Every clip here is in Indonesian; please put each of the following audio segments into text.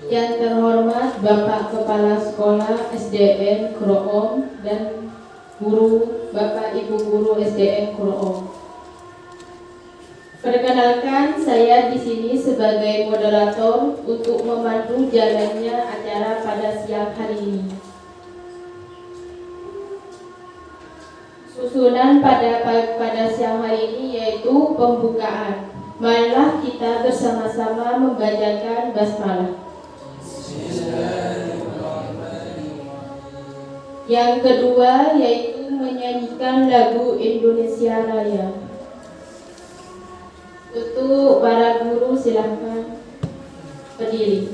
Yang terhormat Bapak Kepala Sekolah SDN Kroom dan guru, Bapak Ibu Guru SDN Kroom. Perkenalkan, saya di sini sebagai moderator untuk memandu jalannya acara pada siang hari ini. Susunan pada siang hari ini yaitu pembukaan. Marilah kita bersama-sama membacakan basmalah. Yang kedua yaitu menyanyikan lagu Indonesia Raya. Untuk para guru silakan berdiri.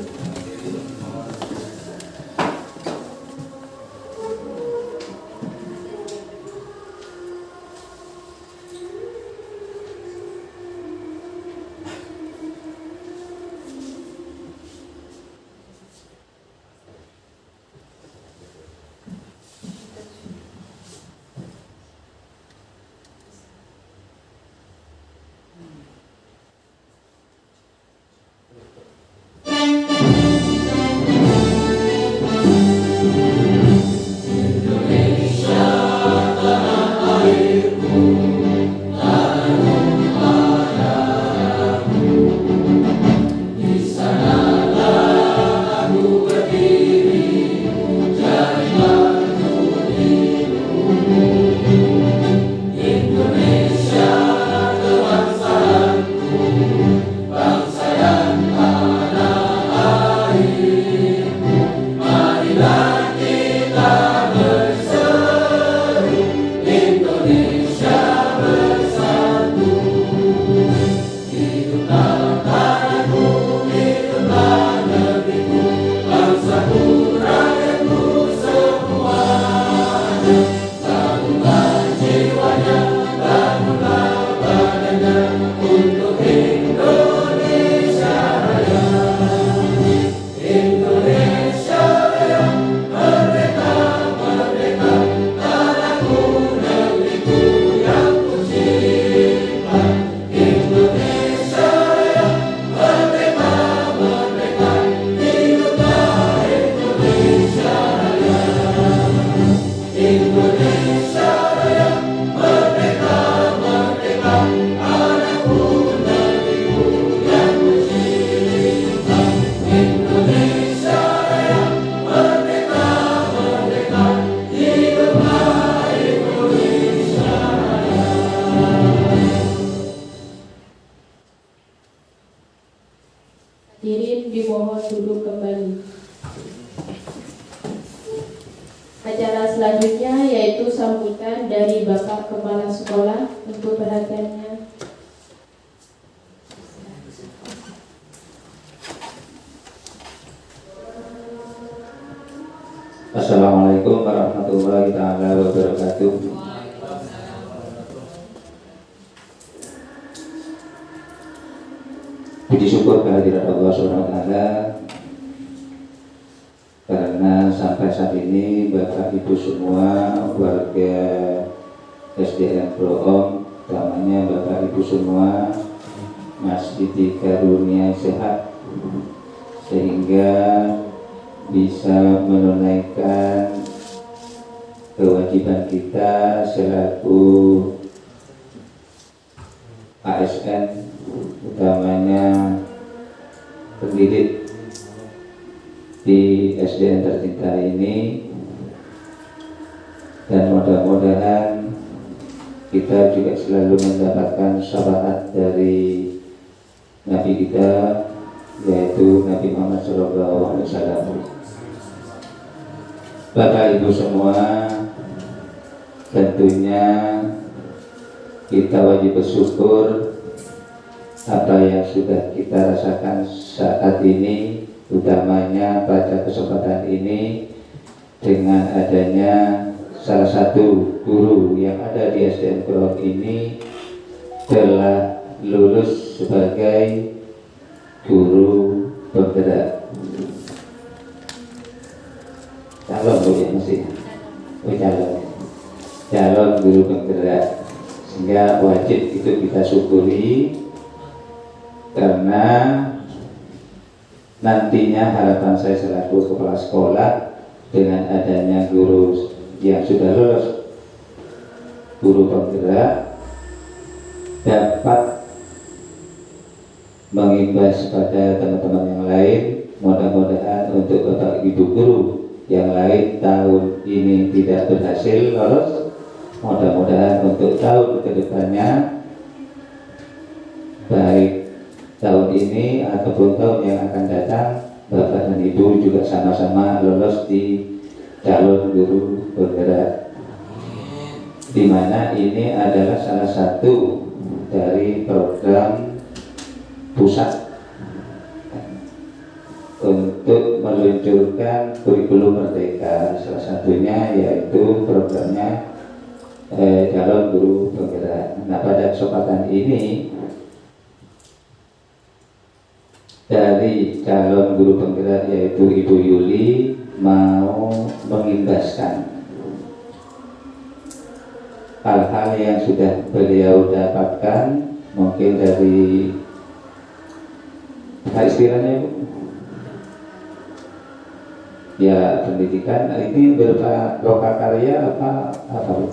Hadirin dimohon duduk kembali. Acara selanjutnya yaitu sambutan dari Bapak Kepala Sekolah. Untuk perhatiannya. Assalamualaikum warahmatullahi wabarakatuh. Puji syukur kehadirat Allah SWT karena sampai saat ini Bapak Ibu semua warga SDN Kroom, utamanya Bapak Ibu semua masih dikaruniai sehat sehingga bisa menunaikan kewajiban kita selaku ASN, utamanya pendidik di SDN tercinta ini, dan mudah-mudahan kita juga selalu mendapatkan syafaat dari Nabi kita, yaitu Nabi Muhammad SAW. Bapak Ibu semua, tentunya kita wajib bersyukur apa yang sudah kita rasakan saat ini, utamanya pada kesempatan ini dengan adanya salah satu guru yang ada di SDN Kroom ini telah lulus sebagai guru penggerak. Calon Bu ya masih? Calon guru penggerak, sehingga wajib itu kita syukuri karena nantinya harapan saya selaku kepala sekolah dengan adanya guru yang sudah lulus, guru penggerak, dapat mengimbas pada teman-teman yang lain. Mudah-mudahan untuk Bapak Ibu guru yang lain tahun ini tidak berhasil lolos, mudah-mudahan untuk tahun kedepannya, baik tahun ini ataupun tahun yang akan datang, Bapak dan Ibu juga sama-sama lolos di calon guru penggerak, di mana ini adalah salah satu dari program pusat untuk meluncurkan kurikulum merdeka. Salah satunya yaitu programnya calon guru penggerak. Nah, pada kesempatan ini dari calon guru penggerak yaitu Ibu Yuli mau mengimbaskan hal-hal yang sudah beliau dapatkan, mungkin dari istilahnya Bu, ya pendidikan. Ini berupa lokakarya apa Bu?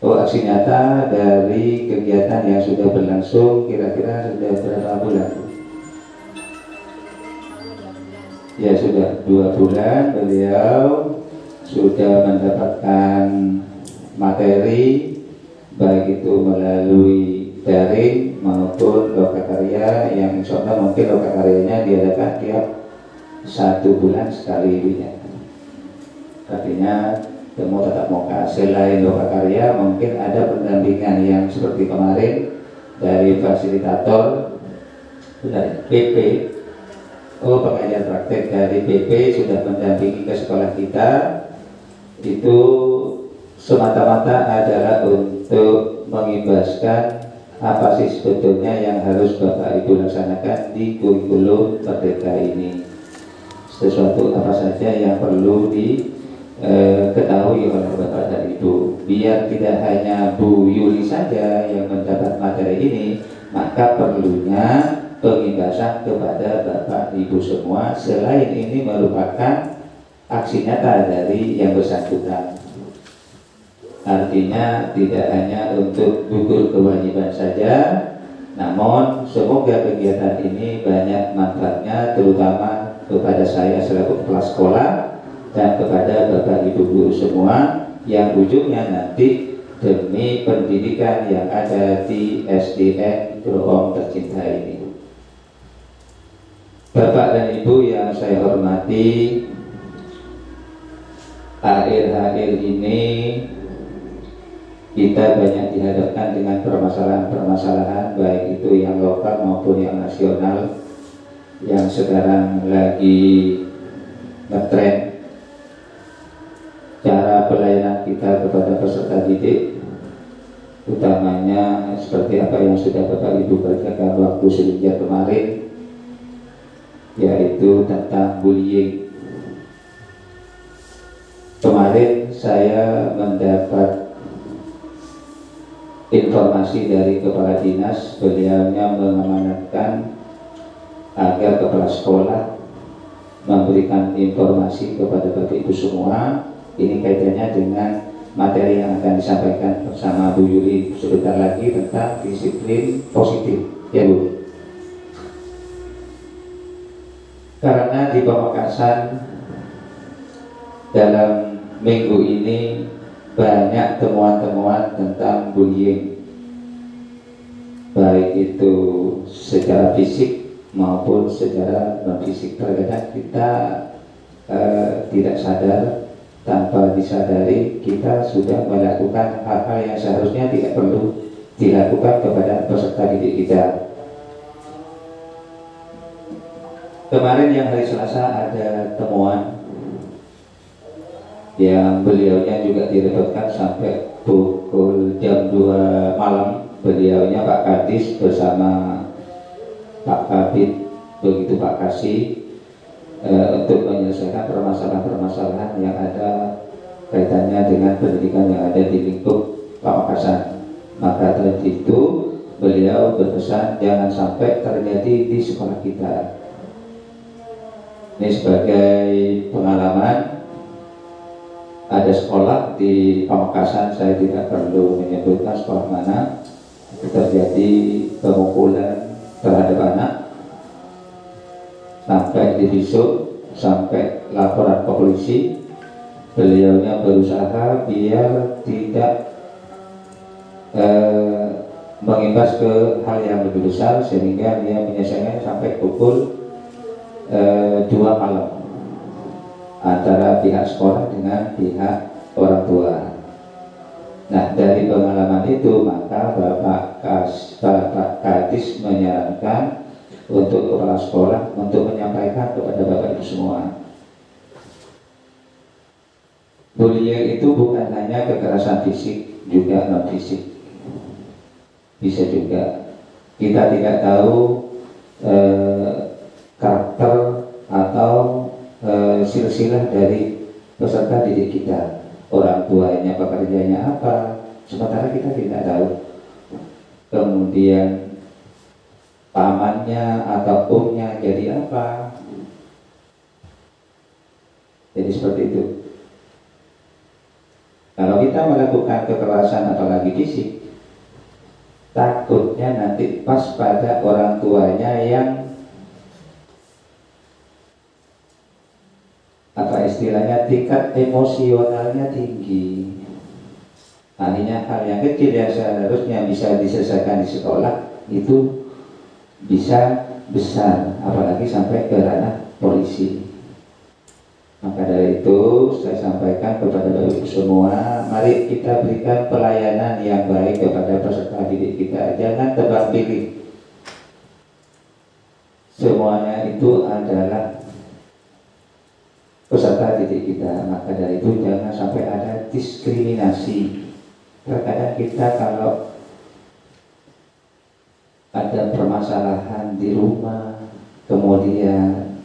Oh, aksi nyata dari kegiatan yang sudah berlangsung kira-kira sudah berapa bulan? Ya sudah 2 bulan beliau sudah mendapatkan materi, baik itu melalui daring maupun lokakarya, yang insya Allah mungkin lokakaryanya diadakan tiap 1 bulan sekali ya. Artinya temu tetap muka. Selain lokakarya mungkin ada pendampingan yang seperti kemarin dari fasilitator dari PP. Oh, pengajar praktek dari PP sudah mendampingi ke sekolah kita. Itu semata-mata adalah untuk mengimbaskan apa sih sebetulnya yang harus Bapak Ibu laksanakan di kurikulum merdeka ini. Sesuatu apa saja yang perlu diketahui oleh Bapak dan Ibu, biar tidak hanya Bu Yuli saja yang mendapat materi ini, maka perlunya pengimbasan kepada Bapak Ibu semua. Selain ini merupakan aksi nyata dari yang bersangkutan. Artinya tidak hanya untuk gugur kewajiban saja, namun semoga kegiatan ini banyak manfaatnya, terutama kepada saya selaku kepala sekolah dan kepada Bapak Ibu guru semua, yang ujungnya nanti demi pendidikan yang ada di SDN Groom tercinta ini. Bapak dan Ibu yang saya hormati, akhir-akhir ini kita banyak dihadapkan dengan permasalahan-permasalahan, baik itu yang lokal maupun yang nasional, yang sekarang lagi ngetren. Cara pelayanan kita kepada peserta didik, utamanya seperti apa yang sudah Bapak Ibu kerjakan waktu selinjar kemarin, yaitu tentang bullying. Kemarin saya mendapat informasi dari Kepala Dinas, beliaunya mengamanatkan agar Kepala Sekolah memberikan informasi kepada Bapak Ibu semua. Ini kaitannya dengan materi yang akan disampaikan bersama Bu Yuli sebentar lagi tentang disiplin positif, ya Bu. Karena di Pamekasan dalam minggu ini banyak temuan-temuan tentang bullying, baik itu secara fisik maupun secara non fisik. Terkadang kita tidak sadar, tanpa disadari kita sudah melakukan hal-hal yang seharusnya tidak perlu dilakukan kepada peserta didik kita. Kemarin yang hari Selasa ada temuan yang beliaunya juga direpotkan sampai pukul jam 2 malam. Beliaunya Pak Kadis bersama Pak Kabid, begitu Pak Kasih, untuk menyelesaikan permasalahan-permasalahan yang ada kaitannya dengan pendidikan yang ada di lingkup Pamekasan. Maka dari itu beliau berpesan jangan sampai terjadi di sekolah kita. Ini sebagai pengalaman, ada sekolah di Pamekasan, saya tidak perlu menyebutkan sekolah mana, itu terjadi pemukulan terhadap anak sampai divisum, sampai laporan ke polisi. Beliaunya berusaha biar tidak mengimbas ke hal yang lebih besar, sehingga dia menyelesaikan sampai pukul 2 malam antara pihak sekolah dengan pihak orang tua. Nah, dari pengalaman itu maka Bapak Kadis menyarankan untuk kepala sekolah untuk menyampaikan kepada Bapak Ibu semua, bullying itu bukan hanya kekerasan fisik, juga non fisik. Bisa juga kita tidak tahu karakter atau silsilah dari peserta didik kita, orang tuanya pekerjaannya apa, sementara kita tidak tahu. Kemudian pamannya atau omnya jadi apa, jadi seperti itu. Kalau kita melakukan kekerasan apalagi fisik, takutnya nanti pas pada orang tuanya yang apa istilahnya tingkat emosionalnya tinggi. Artinya hal yang kecil yang seharusnya bisa diselesaikan di sekolah itu bisa besar, apalagi sampai ke ranah polisi. Maka dari itu saya sampaikan kepada Bapak Ibu semua, mari kita berikan pelayanan yang baik kepada peserta didik kita. Jangan tebang pilih. Semuanya itu adalah peserta didik kita. Maka dari itu jangan sampai ada diskriminasi. Terkadang kita kalau ada permasalahan di rumah, kemudian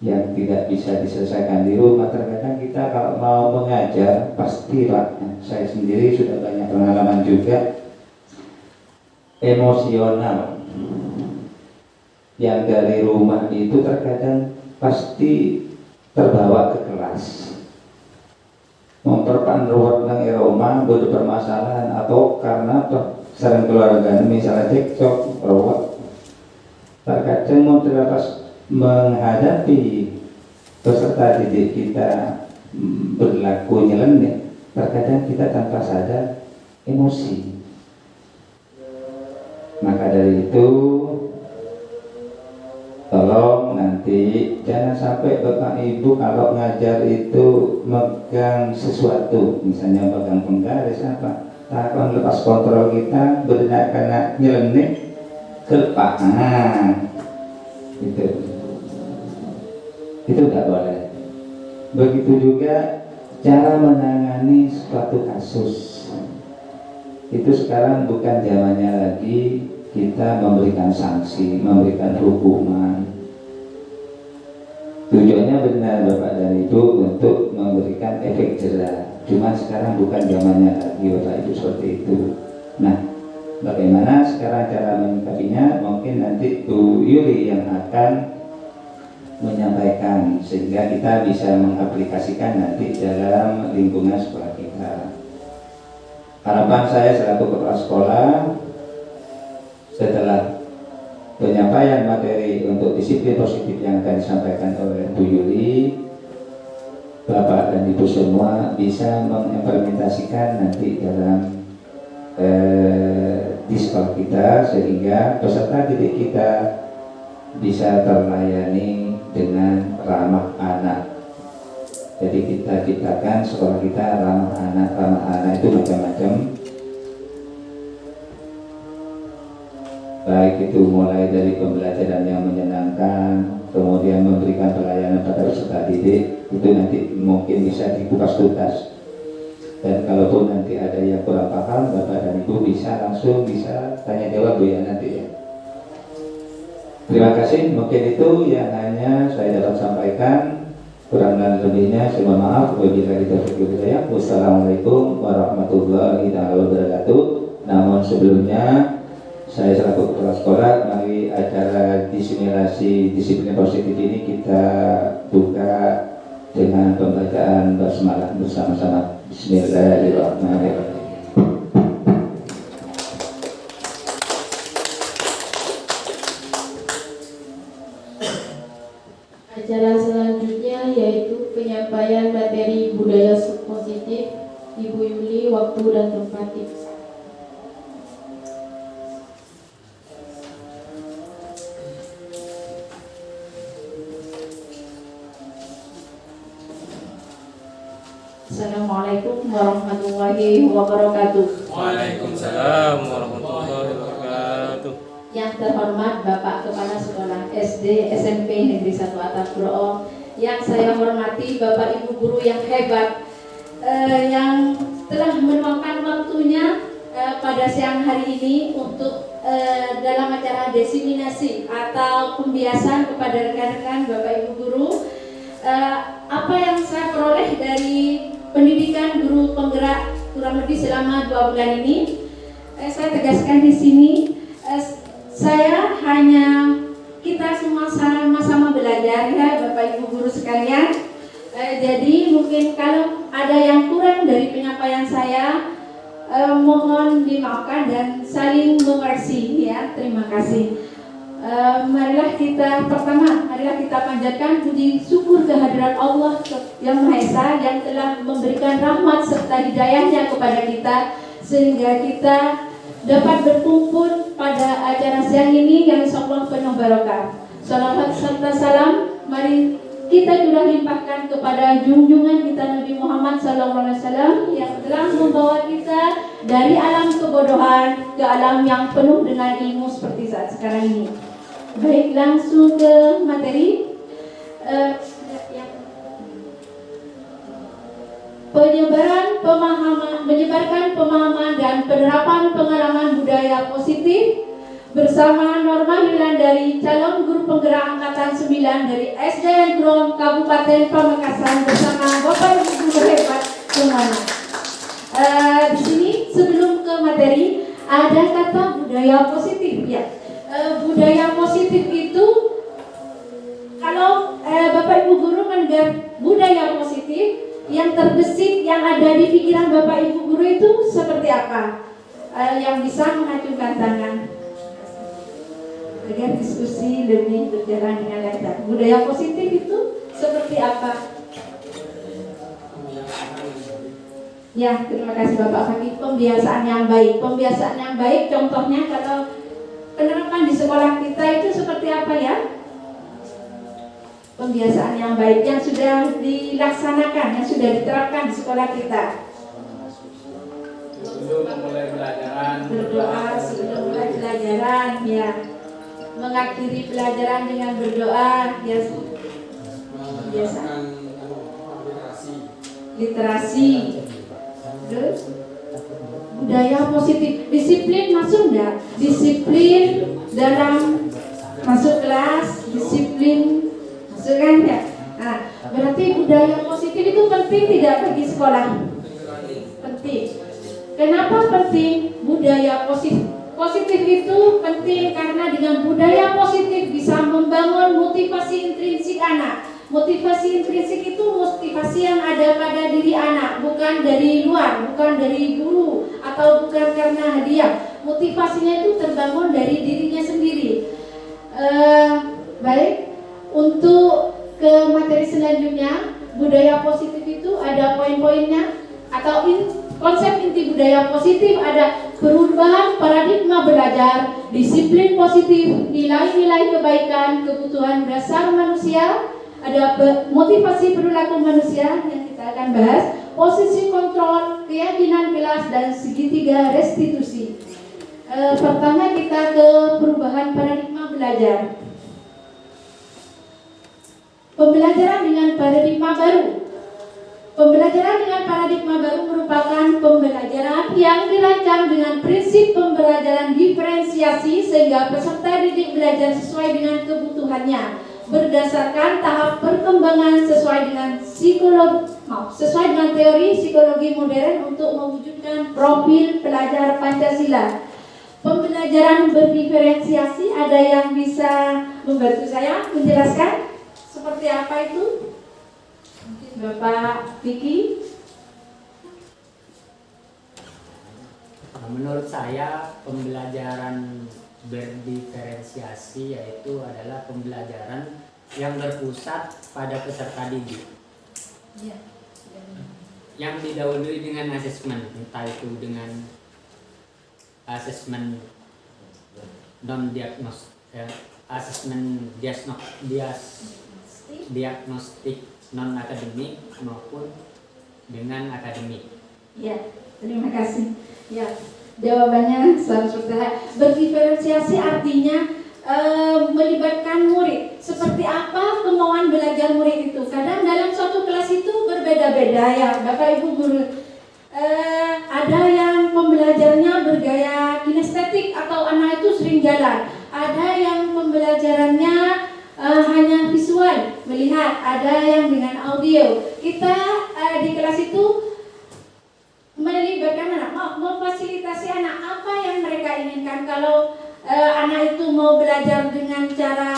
yang tidak bisa diselesaikan di rumah, terkadang kita kalau mau mengajar pasti saya sendiri sudah banyak pengalaman juga, emosional yang dari rumah itu terkadang pasti terbawa ke kelas, memperpanruat nang rumah berpermasalahan atau karena sering keluarga misalnya cekcok, rawat, terkadang mau terlepas menghadapi peserta didik kita berlaku nyeleneh, terkadang kita tanpa sadar emosi. Maka dari itu tolong nanti jangan sampai Bapak Ibu kalau ngajar itu megang sesuatu, misalnya pegang penggaris apa, takkan lepas kontrol kita benar karena nyeleneh kelepak. Itu tidak boleh. Begitu juga cara menangani suatu kasus. Itu sekarang bukan zamannya lagi kita memberikan sanksi, memberikan hukuman. Tujuannya benar Bapak dan Ibu untuk memberikan efek jerah. Cuma sekarang bukan zamannya lagi Bapak Ibu seperti itu. Nah, bagaimana sekarang cara menyikapinya? Mungkin nanti Bu Yuli yang akan menyampaikan sehingga kita bisa mengaplikasikan nanti dalam lingkungan sekolah kita. Harapan saya selaku kepala sekolah, setelah penyampaian materi untuk disiplin positif yang akan disampaikan oleh Bu Yuli, Bapak dan Ibu semua bisa mengimplementasikan nanti dalam di sekolah kita, sehingga peserta didik kita bisa terlayani dengan ramah anak. Jadi kita ciptakan sekolah kita ramah anak. Ramah anak itu macam-macam, baik itu mulai dari pembelajaran yang menyenangkan, kemudian memberikan pelayanan pada peserta didik, itu nanti mungkin bisa dikupas tuntas. Dan kalaupun nanti ada yang kurang paham, Bapak dan Ibu bisa langsung tanya jawab Bu ya nanti ya. Terima kasih, mungkin itu yang hanya saya dapat sampaikan. Kurang dan lebihnya saya mohon maaf. Wabillahi taufiq wal hidayah. Wassalamualaikum warahmatullahi wabarakatuh. Namun sebelumnya saya selaku kepala sekolah, mari acara disimulasi disiplin positif ini kita buka dengan pembacaan basmalah bersama-sama. Bismillahirrahmanirrahim. Acara selanjutnya yaitu penyampaian materi budaya positif. Ibu Yuli, waktu dan tempat dipersilakan. Assalamualaikum warahmatullahi wabarakatuh. Waalaikumsalam warahmatullahi wabarakatuh. Yang terhormat Bapak Kepala Sekolah SD SMP Negeri 1 Atap Groom, yang saya hormati Bapak Ibu guru yang hebat, yang telah meluangkan waktunya pada siang hari ini untuk dalam acara diseminasi atau pembiasan kepada rekan-rekan Bapak Ibu guru. Apa yang saya peroleh dari pendidikan guru penggerak kurang lebih selama 2 bulan ini, saya tegaskan di sini, saya hanya kita semua sama-sama belajar ya Bapak Ibu guru sekalian. Jadi mungkin kalau ada yang kurang dari penyampaian saya, mohon dimaafkan dan saling mengoreksi ya. Terima kasih. Marilah kita panjatkan puji syukur kehadirat Allah yang Maha Esa yang telah memberikan rahmat serta hidayahnya kepada kita sehingga kita dapat berkumpul pada acara siang ini yang insyaallah penuh barokah. Salawat serta salam mari kita juga limpahkan kepada junjungan kita Nabi Muhammad SAW yang telah membawa kita dari alam kebodohan ke alam yang penuh dengan ilmu seperti saat sekarang ini. Baik, langsung ke materi. Menyebarkan pemahaman dan penerapan pengalaman budaya positif bersama Norma Yulandari, calon guru penggerak angkatan 9 dari SDN Groom Kabupaten Pamekasan bersama Bapak Ibu guru hebat semuanya. Di sini sebelum ke materi ada kata budaya positif ya. Budaya positif itu kalau Bapak Ibu guru mendengar budaya positif, yang terbesit yang ada di pikiran Bapak Ibu guru itu seperti apa? Yang bisa mengacungkan tangan agar diskusi lebih berjalan dengan lancar. Budaya positif itu seperti apa? Ya, terima kasih Bapak Fakih. Pembiasaan yang baik. Pembiasaan yang baik contohnya kalau penerapan di sekolah kita itu seperti apa ya? Pembiasaan yang baik yang sudah dilaksanakan, yang sudah diterapkan di sekolah kita. Sebelum mulai pelajaran, Berdoa sebelum mulai pelajaran, ya. Mengakhiri pelajaran dengan berdoa, ya. Pembiasaan. Literasi. Terus budaya positif, disiplin masuk enggak? Disiplin dalam masuk kelas, disiplin masuk kan ya? Nah, berarti budaya positif itu penting tidak bagi sekolah? Penting. Kenapa penting budaya positif? Positif itu penting karena dengan budaya positif bisa membangun motivasi intrinsik anak. Motivasi intrinsik itu motivasi yang ada pada diri anak, bukan dari luar, bukan dari guru atau bukan karena hadiah. Motivasinya itu terbangun dari dirinya sendiri. Baik, untuk ke materi selanjutnya, budaya positif itu ada poin-poinnya atau konsep inti budaya positif ada perubahan paradigma belajar, disiplin positif, nilai-nilai kebaikan, kebutuhan dasar manusia, ada motivasi perilaku manusia yang kita akan bahas, posisi kontrol, keyakinan kelas, dan segitiga restitusi. Pertama kita ke perubahan paradigma belajar. Pembelajaran dengan paradigma baru. Pembelajaran dengan paradigma baru merupakan pembelajaran yang dirancang dengan prinsip pembelajaran diferensiasi sehingga peserta didik belajar sesuai dengan kebutuhannya berdasarkan tahap perkembangan sesuai dengan sesuai dengan teori psikologi modern untuk mewujudkan profil pelajar Pancasila. Pembelajaran berdiferensiasi, ada yang bisa membantu saya menjelaskan seperti apa itu? Mungkin Bapak Vicky. Menurut saya pembelajaran berdiferensiasi yaitu adalah pembelajaran yang berpusat pada peserta didik, yang didahului dengan asesmen, entah itu dengan asesmen non asesmen diagnostik non akademik maupun dengan akademik. Ya, terima kasih. Ya, jawabannya selanjutnya. Berdiferensiasi artinya melibatkan murid. Seperti apa kemauan belajar murid itu? Kadang dalam suatu kelas itu berbeda-beda ya, Bapak Ibu guru. Ada yang pembelajarannya bergaya kinestetik atau anak itu sering jalan. Ada yang pembelajarannya hanya visual, melihat. Ada yang dengan audio. Kita di kelas itu melibatkan anak, memfasilitasi anak apa yang mereka inginkan. Kalau anak itu mau belajar dengan cara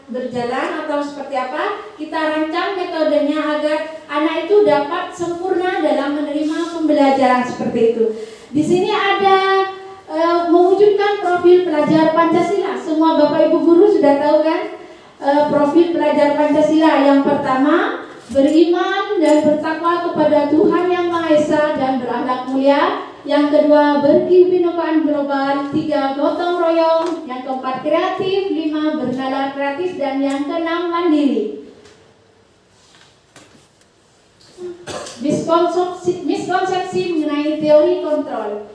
berjalan atau seperti apa, kita rancang metodenya agar anak itu dapat sempurna dalam menerima pembelajaran seperti itu. Di sini ada mewujudkan profil pelajar Pancasila. Semua Bapak Ibu guru sudah tahu kan profil pelajar Pancasila. Yang pertama, beriman dan bertakwa kepada Tuhan Yang Maha Esa dan berakhlak mulia. Yang kedua, berkebinekaan global. 3, gotong royong. Yang keempat, kreatif. 5, bernalar kreatif. Dan yang keenam, mandiri. Miskonsepsi mengenai teori kontrol.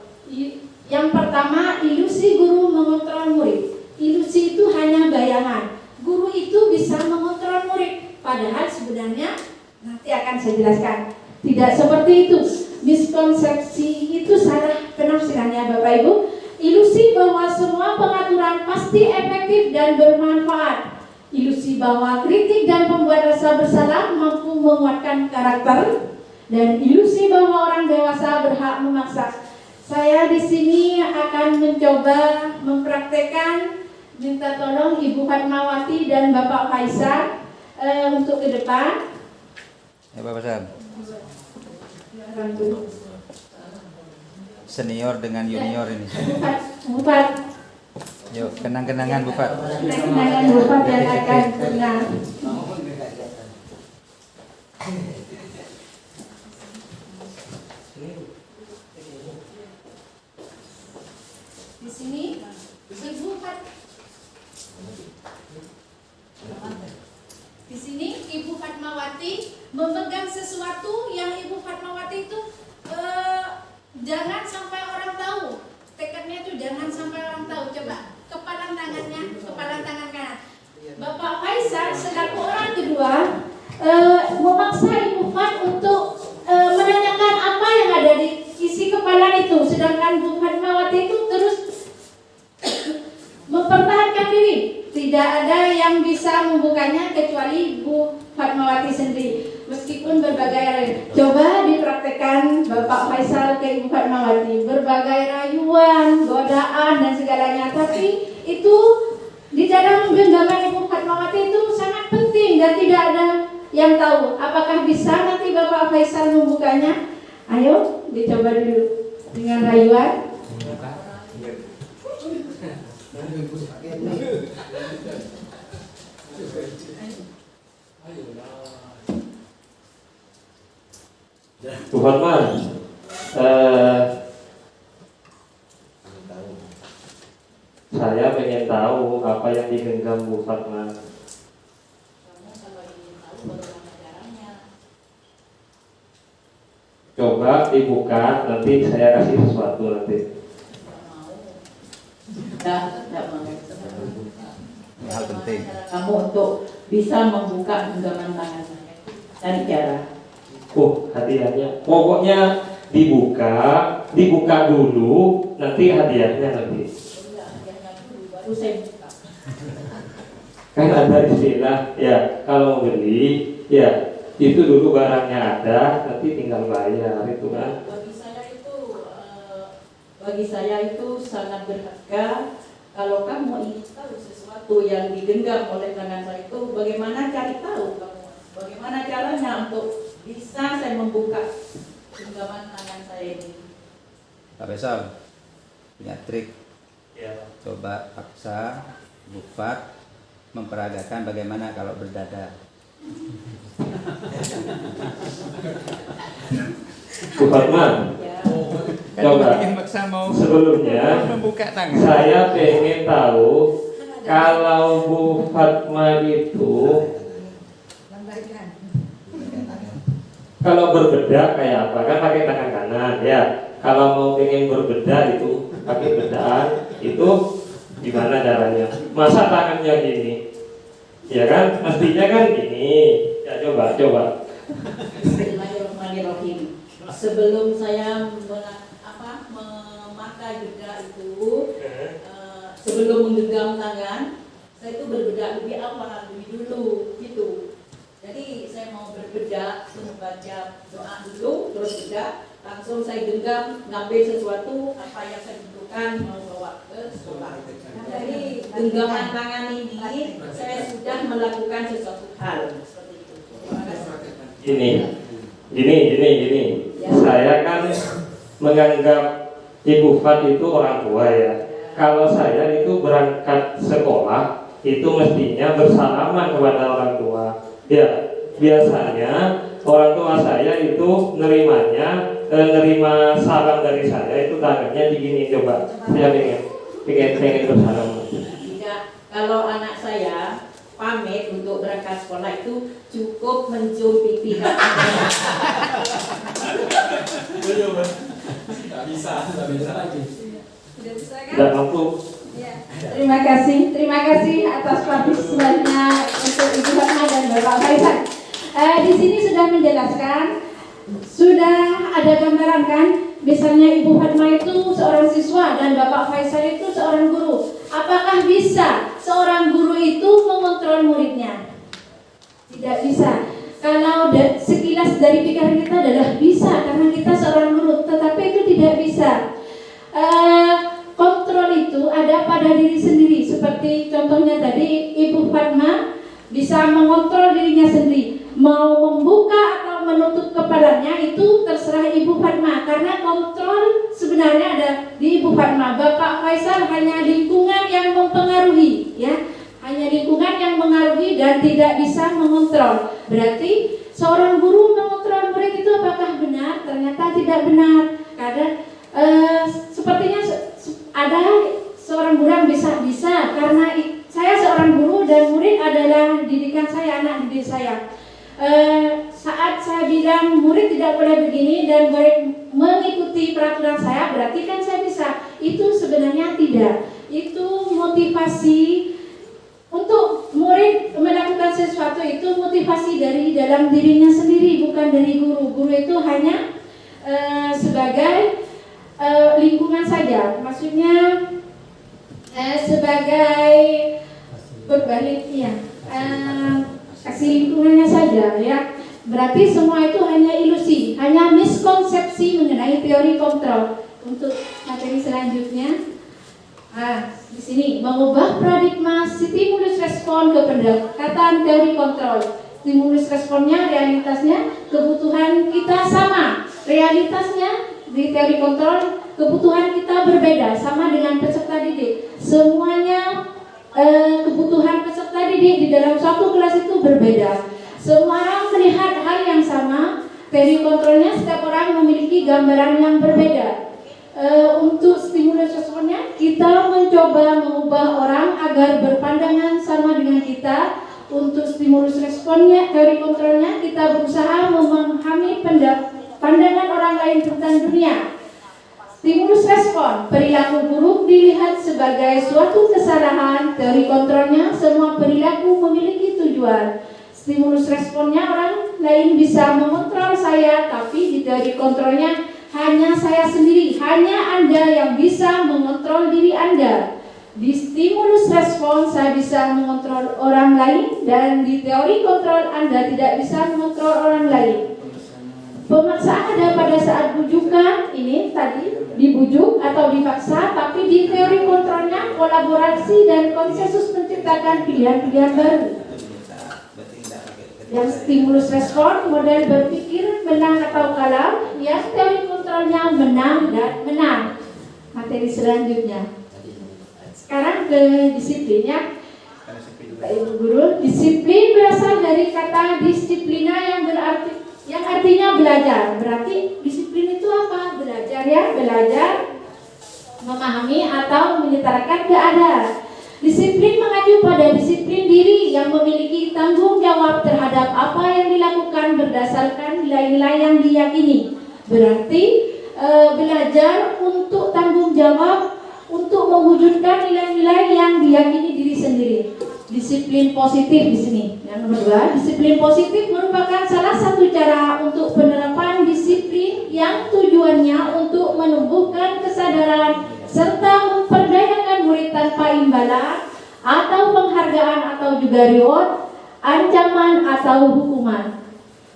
Yang pertama, ilusi guru mengontrol murid. Ilusi itu hanya bayangan. Guru itu bisa mengontrol murid, padahal sebenarnya nanti akan saya jelaskan tidak seperti itu. Miskonsepsi itu salah penafsirannya Bapak Ibu. Ilusi bahwa semua pengaturan pasti efektif dan bermanfaat. Ilusi bahwa kritik dan pembuat rasa bersalah mampu menguatkan karakter. Dan ilusi bahwa orang dewasa berhak memaksa. Saya di sini akan mencoba mempraktekkan, minta tolong Ibu Fatmawati dan Bapak Faisal untuk ke depan. Ya Pak Faisal. Senior dengan junior ini. Bufat. Yuk, kenang-kenangan Bufat. Kenang-kenangan Bufat dan akan benar. Di sini Ibu Fat. Di sini Ibu Fatmawati memegang sesuatu yang Ibu Fatmawati itu jangan sampai orang tahu. Tekadnya itu jangan sampai orang tahu. Coba kepalan tangannya, kepalan tangan kanan. Bapak Faisal selaku orang kedua memaksa Ibu Fat untuk menanyakan apa yang ada di isi kepala itu, sedangkan Bu Fatmawati itu terus mempertahankan diri. Tidak ada yang bisa membukanya kecuali Bu Fatmawati sendiri. Meskipun berbagai coba dipraktekkan Bapak Faisal ke Ibu Fatmawati, berbagai rayuan, godaan dan segalanya, tapi itu di dalam genggaman Ibu Fatmawati itu sangat penting dan tidak ada yang tahu. Apakah bisa nanti Bapak Faisal membukanya? Ayo dicoba dulu dengan rayuan. Bu Fatma, saya pengen tahu apa yang digenggam Bu Fatma. Coba dibuka, nanti saya kasih sesuatu nanti. Tidak mau. Ini hal penting. Kamu untuk bisa membuka genggaman tangan, cari cara. Hadiahnya. Pokoknya dibuka dulu, nanti hadiahnya nanti. Pusing. Kan ada istilah, ya kalau mau beli, ya itu dulu barangnya ada, nanti tinggal bayar itu kan. Bagi saya itu sangat berharga. Kalau kamu ingin tahu sesuatu yang digenggam oleh tangan saya itu, bagaimana cari tahu kamu? Bagaimana caranya untuk bisa saya membuka genggaman tangan saya ini? Pak Faisal punya trik. Ya. Coba paksa Bufat memperagakan bagaimana kalau berdada. Bu Fatma, Ya. coba sebelumnya membuka tangan. saya pengen tahu kalau Bu Fatma itu kalau berbedak kayak apa? Kan pakai tangan kanan ya. Kalau mau pengen berbedak itu pakai bedaan itu gimana caranya? Masa tangannya gini? Ya kan, mestinya kan gini. Ya coba. Bismillahirrahmanirrahim. Sebelum saya memakai bedak itu, sebelum menggenggam tangan, saya itu berbedak lebih awal, lebih dulu gitu. Jadi saya mau berbedak, membaca doa dulu, terus bedak, langsung saya genggam, ngambil sesuatu apa yang saya butuhkan mau bawa ke sekolah. Jadi genggaman tangan ini saya sudah melakukan sesuatu hal seperti itu. Terima kasih. Gini. Saya kan menganggap Ibu Fat itu orang tua ya. Kalau saya itu berangkat sekolah itu mestinya bersalaman kepada orang tua. Ya, biasanya orang tua saya itu nerima salam dari saya itu tangannya digini. Coba saya pengen bersalaman. Tidak, kalau anak saya pamit untuk berangkat sekolah itu cukup mencium pipi kakaknya. Tidak bisa lagi. Tidak mampu. Terima kasih atas partisipasinya untuk Ibu Fatma dan Bapak Faisal. Di sini sudah menjelaskan, sudah ada gambaran kan, misalnya Ibu Fatma itu seorang siswa dan Bapak Faisal itu seorang guru. Apakah bisa seorang guru itu mengontrol muridnya? Tidak bisa. Kalau sekilas dari pikiran kita adalah bisa, karena kita seorang guru, tetapi itu tidak bisa. Kontrol itu ada pada diri sendiri. Seperti contohnya tadi Ibu Fatma bisa mengontrol dirinya sendiri. Mau membuka atau menutup kepalanya itu terserah Ibu Fatma, karena kontrol sebenarnya ada di Ibu Fatma. Bapak Faisal hanya lingkungan yang mempengaruhi, ya, hanya lingkungan yang mengaruhi dan tidak bisa mengontrol. Berarti seorang guru mengontrol murid itu apakah benar? Ternyata tidak benar. Kadang sepertinya ada seorang guru yang bisa karena saya seorang guru dan murid adalah didikan saya, anak didik saya. Saat saya bilang murid tidak boleh begini dan murid mengikuti peraturan saya, berarti kan saya bisa. Itu sebenarnya tidak. Itu motivasi untuk murid melakukan sesuatu, itu motivasi dari dalam dirinya sendiri, bukan dari guru. Guru itu hanya sebagai lingkungan saja, maksudnya sebagai berbalik, ya, kasih lingkungannya saja, ya. Berarti semua itu hanya ilusi, hanya miskonsepsi mengenai teori kontrol. Untuk materi selanjutnya, di sini mengubah paradigma stimulus respon ke pendekatan teori kontrol. Stimulus responnya, realitasnya, kebutuhan kita sama. Realitasnya di teori kontrol, kebutuhan kita berbeda, sama dengan peserta didik. Semuanya kebutuhan peserta didik di dalam suatu kelas itu berbeda. Semua orang melihat hal yang sama. Teori kontrolnya setiap orang memiliki gambaran yang berbeda. Untuk stimulus responnya, kita mencoba mengubah orang agar berpandangan sama dengan kita. Untuk stimulus responnya, teori kontrolnya, kita berusaha memahami pandangan orang lain tentang dunia. Stimulus respon, perilaku buruk dilihat sebagai suatu kesalahan. Teori kontrolnya, semua perilaku memiliki tujuan. Stimulus responnya, orang lain bisa mengontrol saya, tapi di teori kontrolnya hanya saya sendiri, hanya Anda yang bisa mengontrol diri Anda. Di stimulus respon saya bisa mengontrol orang lain, dan di teori kontrol Anda tidak bisa mengontrol orang lain. Pemaksaan ada pada saat bujukan, ini tadi dibujuk atau dipaksa, tapi di teori kontrolnya kolaborasi dan konsensus menciptakan pilihan-pilihan baru. Yang stimulus respon, model berpikir menang atau kalah, yang teori kontrolnya menang dan menang. Materi selanjutnya. Sekarang ke disiplinnya. Bapak Ibu Guru, disiplin berasal dari kata disiplina yang artinya belajar. Berarti disiplin itu apa? Belajar ya, belajar memahami atau menyetarakan keadaan. Disiplin mengacu pada disiplin diri yang memiliki tanggung jawab terhadap apa yang dilakukan berdasarkan nilai-nilai yang diyakini. Berarti belajar untuk tanggung jawab untuk mewujudkan nilai-nilai yang diyakini diri sendiri. Disiplin positif di sini. Yang nomor 2, disiplin positif merupakan salah satu cara untuk penerapan disiplin yang tujuannya untuk menumbuhkan kesadaran serta memperdayakan murid tanpa imbalan atau penghargaan atau juga reward, ancaman atau hukuman.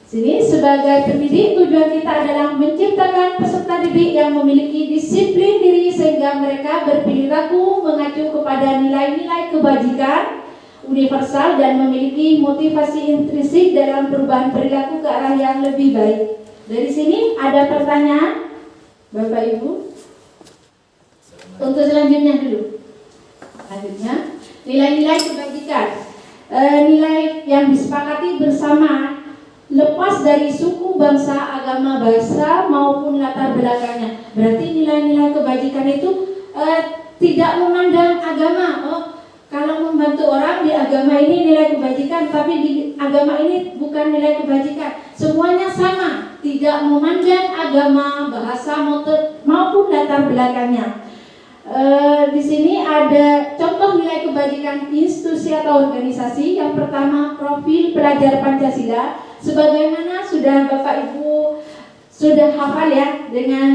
Sini sebagai pendidik, tujuan kita adalah menciptakan peserta didik yang memiliki disiplin diri sehingga mereka berperilaku mengacu kepada nilai-nilai kebajikan universal dan memiliki motivasi intrinsik dalam perubahan perilaku ke arah yang lebih baik. Dari sini ada pertanyaan, Bapak Ibu? Untuk selanjutnya dulu. Selanjutnya, nilai-nilai kebajikan. Nilai yang disepakati bersama lepas dari suku, bangsa, agama, bahasa maupun latar belakangnya. Berarti nilai-nilai kebajikan itu tidak memandang agama. Kalau membantu orang di agama ini nilai kebajikan, tapi di agama ini bukan nilai kebajikan. Semuanya sama, tidak memandang agama, bahasa maupun latar belakangnya. Di sini ada contoh nilai kebajikan institusi atau organisasi. Yang pertama, profil pelajar Pancasila. Sebagaimana sudah Bapak Ibu sudah hafal ya dengan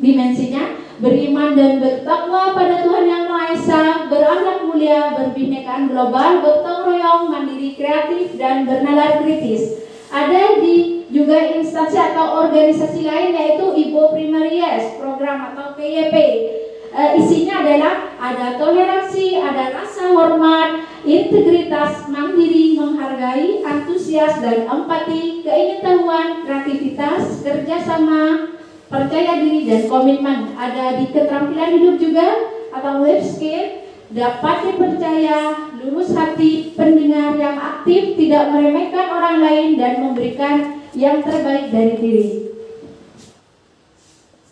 dimensinya, beriman dan bertakwa pada Tuhan Yang Maha Esa, berakhlak mulia, berbinekaan global, bergotong royong, mandiri, kreatif, dan bernalar kritis. Ada juga instansi atau organisasi lain yaitu Ibo Primaries program atau PYP. Isinya adalah ada toleransi, ada rasa hormat, integritas, mandiri, menghargai, antusias dan empati, keingintahuan, kreativitas, kerjasama, percaya diri dan komitmen. Ada di keterampilan hidup juga atau life skill, dapat dipercaya, lurus hati, pendengar yang aktif, tidak meremehkan orang lain dan memberikan yang terbaik dari diri.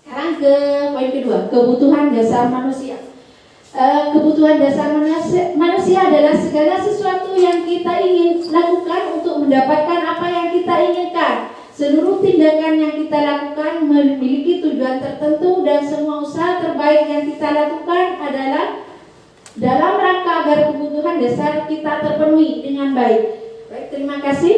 Sekarang ke poin kedua, kebutuhan dasar manusia. Kebutuhan dasar manusia adalah segala sesuatu yang kita ingin lakukan untuk mendapatkan apa yang kita inginkan. Seluruh tindakan yang kita lakukan memiliki tujuan tertentu dan semua usaha terbaik yang kita lakukan adalah dalam rangka agar kebutuhan dasar kita terpenuhi dengan baik. Baik, terima kasih.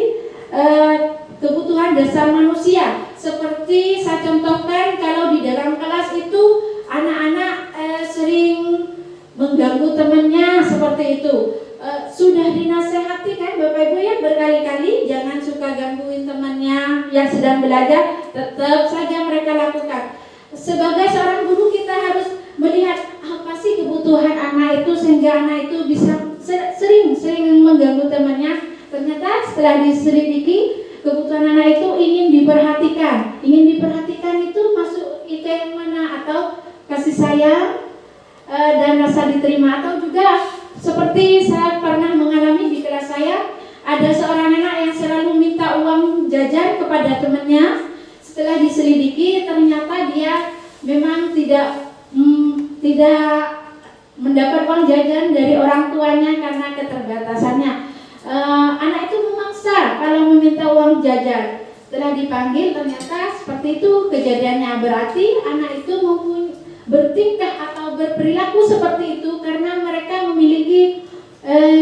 Kebutuhan dasar manusia seperti saya contohkan, kalau di dalam kelas itu anak-anak sering mengganggu temannya seperti itu. Sudah dinasehati kan Bapak Ibu ya berkali-kali, jangan suka gangguin temannya yang sedang belajar, tetap saja mereka lakukan. Sebagai seorang guru kita harus melihat apa sih kebutuhan anak itu sehingga anak itu bisa sering mengganggu temannya. Ternyata setelah diselidiki, kebutuhan anak itu ingin diperhatikan. Ingin diperhatikan itu masuk itu yang mana, atau kasih sayang dan rasa diterima, atau juga seperti saya pernah mengalami di kelas saya, ada seorang anak yang selalu minta uang jajan kepada temannya. Setelah diselidiki, ternyata dia memang tidak mendapat uang jajan dari orang tuanya karena keterbatasannya. Anak itu memaksa kalau meminta uang jajan. Setelah dipanggil, ternyata seperti itu kejadiannya. Berarti anak itu bertingkah atau berperilaku seperti itu karena mereka memiliki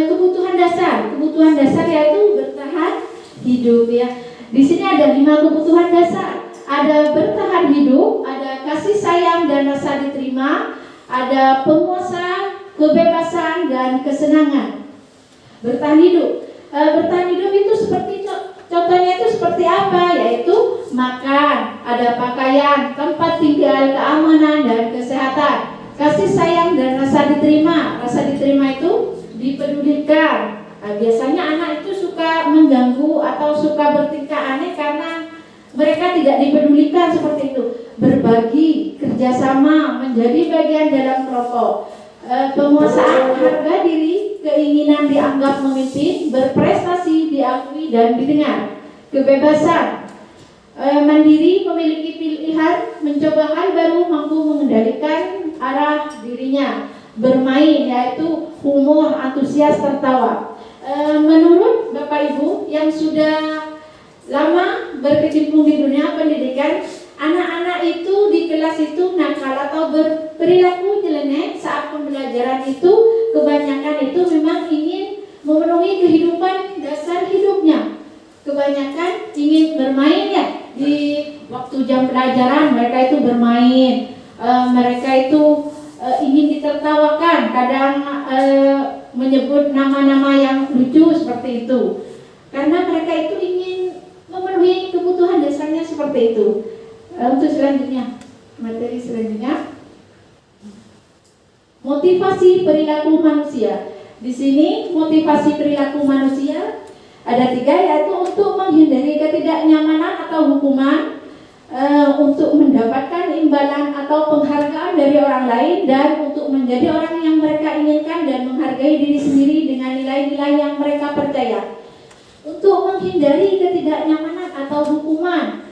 kebutuhan dasar. Kebutuhan dasar yaitu bertahan hidup ya. Di sini ada 5 kebutuhan dasar. Ada bertahan hidup, ada kasih sayang dan rasa diterima, ada penguasa, kebebasan dan kesenangan. Bertahan hidup. Bertahan hidup itu seperti contohnya itu seperti apa? Yaitu makan, ada pakaian, tempat tinggal, keamanan dan kesehatan, kasih sayang dan rasa diterima. Rasa diterima itu dipedulikan. Biasanya anak itu suka mengganggu atau suka bertingkah aneh karena mereka tidak dipedulikan seperti itu. Berbagi, kerjasama, menjadi bagian dalam kelompok. Penguasaan harga diri, keinginan dianggap memimpin, berprestasi, diakui dan didengar. Kebebasan, mandiri, memiliki pilihan, mencoba hal baru, mampu mengendalikan arah dirinya. Bermain, yaitu humor, antusias, tertawa. Menurut Bapak Ibu yang sudah lama berkecimpung di dunia pendidikan, anak-anak itu di kelas itu nakal atau berperilaku nyeleneh saat pembelajaran itu kebanyakan itu memang ingin memenuhi kehidupan dasar hidupnya. Kebanyakan ingin bermain ya di waktu jam pelajaran, mereka itu bermain, mereka itu ingin ditertawakan, kadang menyebut nama-nama yang lucu seperti itu, karena mereka itu ingin memenuhi kebutuhan dasarnya seperti itu. Untuk selanjutnya, materi selanjutnya, motivasi perilaku manusia. Di sini motivasi perilaku manusia ada 3, yaitu untuk menghindari ketidaknyamanan atau hukuman, untuk mendapatkan imbalan atau penghargaan dari orang lain, dan untuk menjadi orang yang mereka inginkan dan menghargai diri sendiri dengan nilai-nilai yang mereka percaya. Untuk menghindari ketidaknyamanan atau hukuman,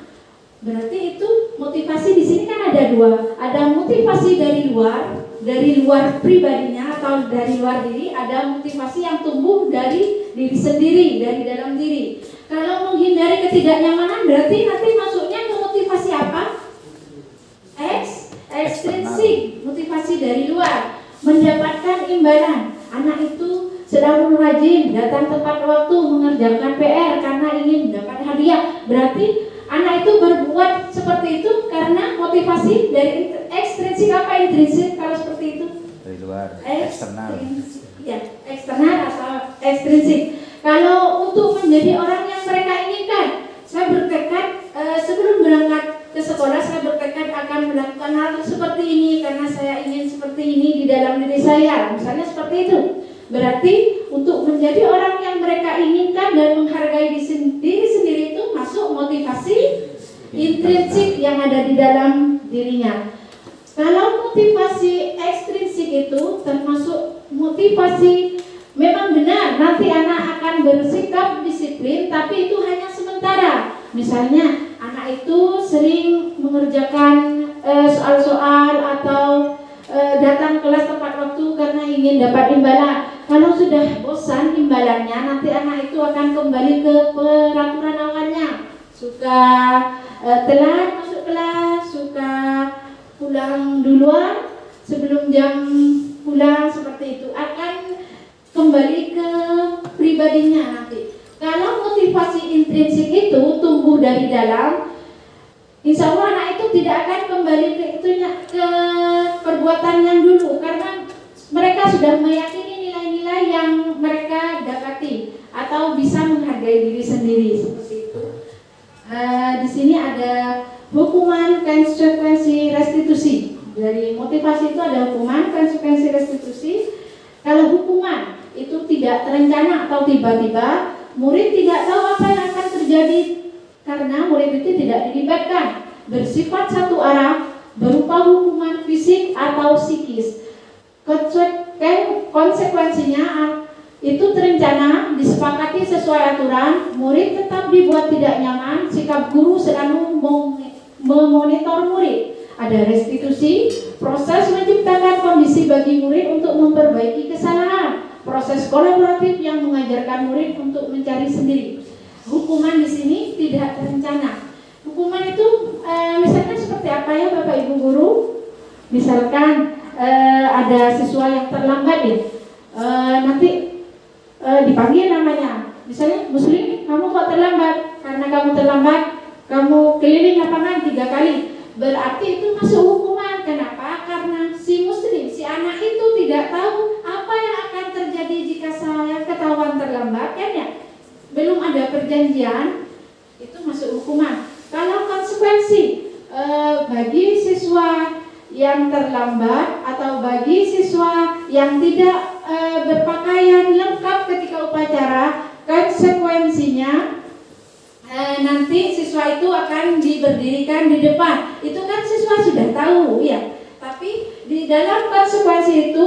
berarti itu motivasi di sini kan ada 2. Ada motivasi dari luar pribadinya atau dari luar diri, ada motivasi yang tumbuh dari diri sendiri, dari dalam diri. Kalau menghindari ketidaknyamanan berarti nanti masuknya ke motivasi apa? Ekstrinsik, motivasi dari luar, mendapatkan imbalan. Anak itu sedang rajin, datang tepat waktu, mengerjakan PR karena ingin mendapat hadiah. Berarti anak itu berbuat seperti itu karena motivasi dari ekstrinsik. Apa intrinsik kalau seperti itu? Dari luar, eksternal. Ya, eksternal atau ekstrinsik. Kalau untuk menjadi orang yang mereka inginkan, saya bertekad sebelum berangkat ke sekolah, saya bertekad akan melakukan hal seperti ini karena saya ingin seperti ini di dalam diri saya. Misalnya seperti itu. Berarti untuk menjadi orang yang mereka inginkan dan menghargai diri sendiri itu masuk motivasi intrinsik yang ada di dalam dirinya. Kalau motivasi ekstrinsik itu termasuk motivasi memang benar nanti anak akan bersikap disiplin, tapi itu hanya sementara. Misalnya anak itu sering mengerjakan soal-soal atau datang kelas tepat waktu karena ingin dapat imbalan. Kalau sudah bosan imbalannya, nanti anak itu akan kembali ke peraturan awalnya. Suka telat masuk kelas, suka pulang duluan sebelum jam pulang, seperti itu. Akan kembali ke pribadinya nanti. Kalau motivasi intrinsik itu tumbuh dari dalam, insya Allah anak itu tidak akan kembali ke perbuatan yang dulu, karena mereka sudah meyakini nilai-nilai yang mereka dapati atau bisa menghargai diri sendiri, seperti itu. Di sini ada hukuman, konsekuensi, restitusi. Dari motivasi itu ada hukuman, konsekuensi, restitusi. Kalau hukuman itu tidak terencana atau tiba-tiba, murid tidak tahu apa yang akan terjadi karena murid itu tidak dilibatkan, bersifat satu arah, berupa hukuman fisik atau psikis. Konsekuensinya itu terencana, disepakati sesuai aturan, murid tetap dibuat tidak nyaman, sikap guru selalu memonitor murid. Ada restitusi, proses menciptakan kondisi bagi murid untuk memperbaiki kesalahan, proses kolaboratif yang mengajarkan murid untuk mencari sendiri. Hukuman di sini tidak terencana. Hukuman itu misalnya seperti apa ya Bapak Ibu guru? Misalkan ada siswa yang terlambat ya, nanti dipanggil namanya. Misalnya, Muslim, kamu kok terlambat? Karena kamu terlambat, kamu keliling lapangan 3 kali. Berarti itu masuk hukuman. Kenapa? Karena si muslim, si anak itu tidak tahu apa yang akan terjadi jika saya ketahuan terlambat, kan ya? Belum ada perjanjian, itu masuk hukuman. Kalau konsekuensi bagi siswa yang terlambat atau bagi siswa yang tidak berpakaian lengkap ketika upacara, konsekuensinya nanti siswa itu akan diberdirikan di depan. Itu kan siswa sudah tahu ya. Tapi di dalam konsekuensi itu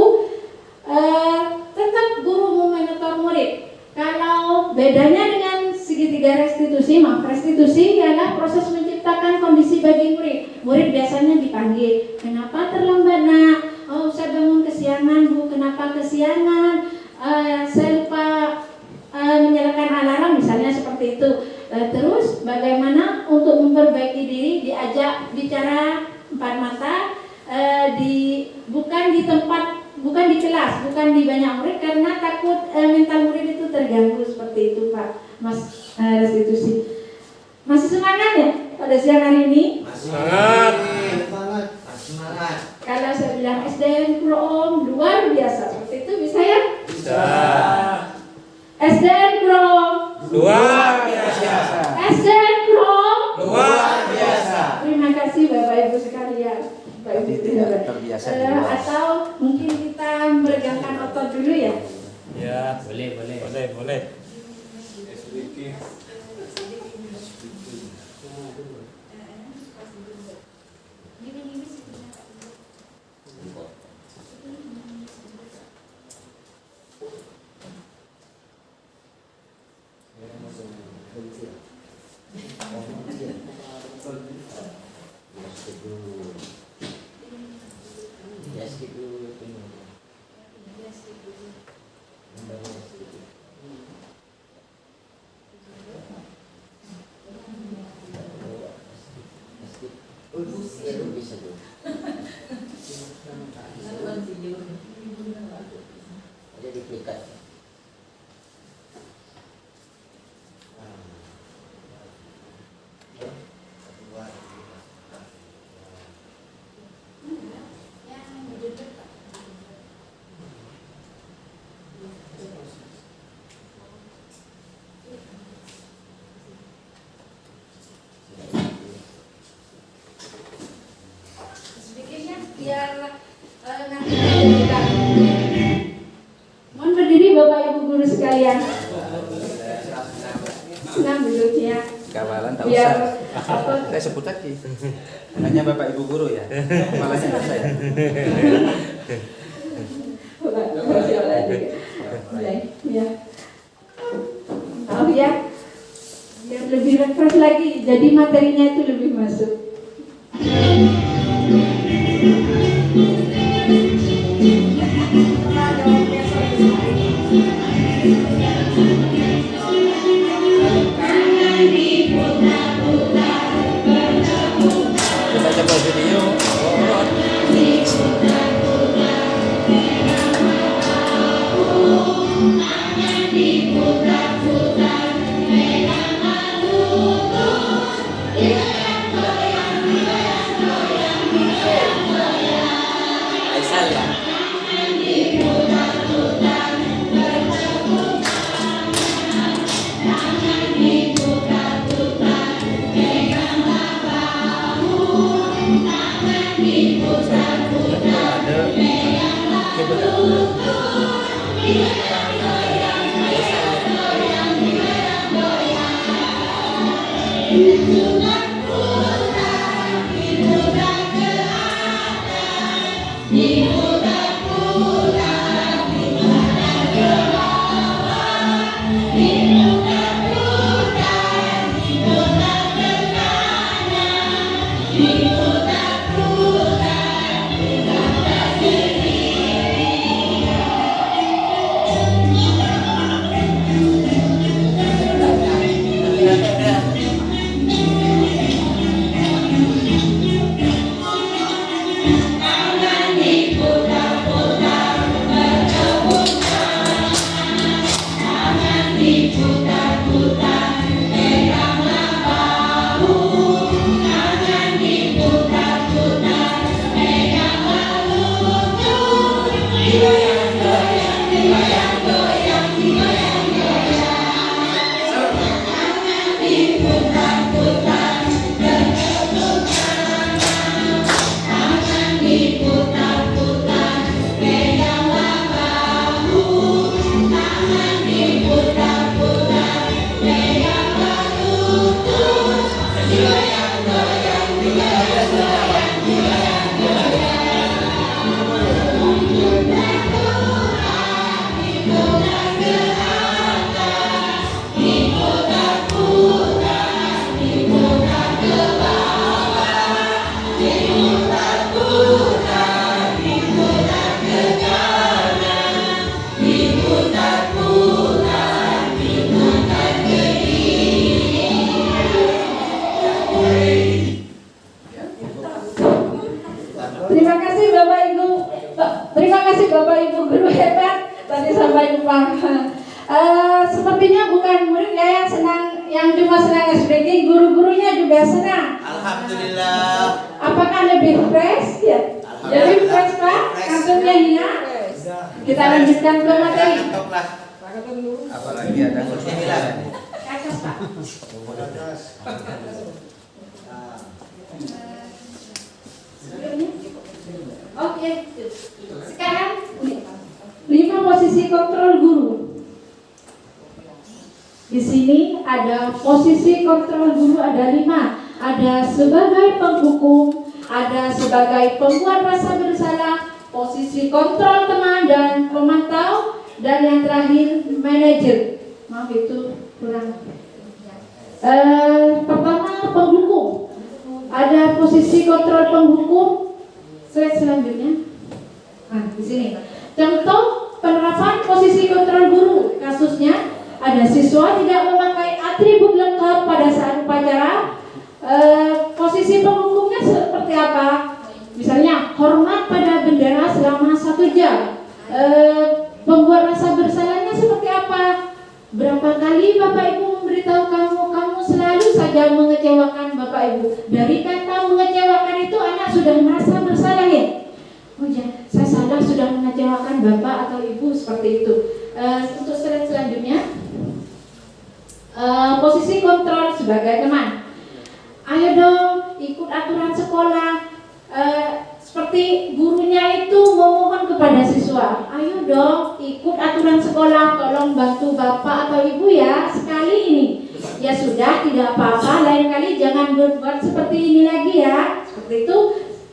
tetap guru memonitor murid. Kalau bedanya dengan segitiga restitusi, restitusi ialah proses menciptakan kondisi bagi murid. Murid biasanya dipanggil, kenapa terlambat nak? Oh, saya bangun kesiangan bu, kenapa kesiangan? Saya lupa menyalakan alarm, misalnya seperti itu. Terus bagaimana untuk memperbaiki diri, diajak bicara empat mata, bukan di tempat, bukan di kelas, bukan di banyak murid, karena takut mental murid itu terganggu, seperti itu Pak Mas Restitusi. Masih semangat ya pada siang hari ini? Semangat. Kalau saya bilang SDN Pro luar biasa, seperti itu bisa ya? Bisa. SDN Pro Luar biasa. SDN Pro Luar biasa. Terima kasih Bapak Ibu sekalian. Bapak Ibu Tidak terbiasa di luar. atau mungkin kita meregangkan otot dulu ya. Ya, Boleh. boleh. Sedikitnya biar nanti kita. Mohon berdiri Bapak Ibu guru sekalian. Senang duduknya. Kawalan tak Biar usah. Saya sebut lagi. Hanya Bapak Ibu guru ya. Kepalanya tak saya. Ya. Maaf ya. Biar lebih refresh lagi. Jadi materinya itu lebih masuk. Kita coba video. Aisyah ya. yang cuma senang SBG, guru-gurunya juga senang. Alhamdulillah. Apakah lebih fresh ya? Lebih fresh Pak? Kantornya hina? Kita lanjutkan ke materi. Toklah. Apalagi ada kursi bilang. Kakas Pak. Oke. Sekarang 5 posisi kontrol guru. Di sini ada posisi kontrol guru ada 5. Ada sebagai penghukum, ada sebagai pembuat rasa bersalah, posisi kontrol teman dan pemantau, dan yang terakhir manajer. Maaf itu kurang. Pertama penghukum. Ada posisi kontrol penghukum. Slide selanjutnya. Nah, di sini. Contoh penerapan posisi kontrol guru. Kasusnya ada siswa tidak memakai atribut lengkap pada saat upacara. Posisi penghukumnya seperti apa? Misalnya hormat pada bendera selama 1 jam. Pembuat rasa bersalahnya seperti apa? Berapa kali Bapak Ibu memberitahu kamu selalu saja mengecewakan Bapak Ibu. Dari kata mengecewakan itu anak sudah merasa bersalah ya. Oh ya, saya salah sudah mengecewakan Bapak atau Ibu seperti itu. Untuk slide selanjutnya, posisi kontrol sebagai teman. Ayo dong ikut aturan sekolah. Seperti gurunya itu memohon kepada siswa, ayo dong ikut aturan sekolah, tolong bantu Bapak atau Ibu ya sekali ini. Ya sudah, tidak apa-apa, lain kali jangan berbuat seperti ini lagi ya. Seperti itu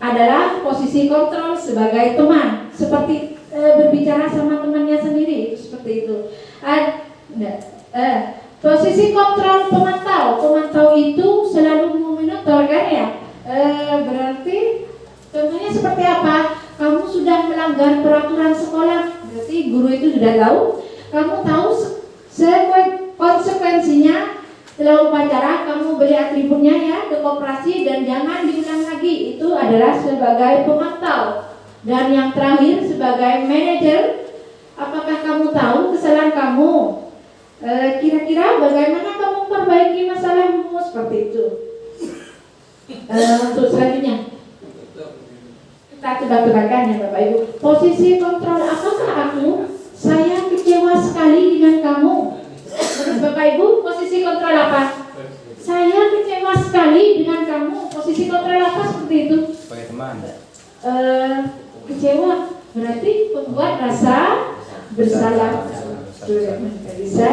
adalah posisi kontrol sebagai teman, seperti berbicara sama temannya sendiri, itu seperti itu. Posisi kontrol pemantau. Pemantau itu selalu memonitor kan ya. Berarti contohnya seperti apa? Kamu sudah melanggar peraturan sekolah, berarti guru itu sudah tahu. Kamu tahu konsekuensinya. Setelah upacara kamu beli atributnya ya ke koperasi dan jangan diulang lagi. Itu adalah sebagai pemantau. Dan yang terakhir sebagai manajer, apakah kamu tahu kesalahan kamu? Kira-kira bagaimana kamu memperbaiki masalahmu seperti itu? Untuk selanjutnya kita tebak-tebakan ya Bapak Ibu. Posisi kontrol, apakah saya kecewa sekali dengan kamu? Menurut Bapak Ibu, posisi kontrol apa? Saya kecewa sekali dengan kamu. Posisi kontrol apa seperti itu? Sebagai teman. Kecewa berarti membuat rasa bersalah. Bisa.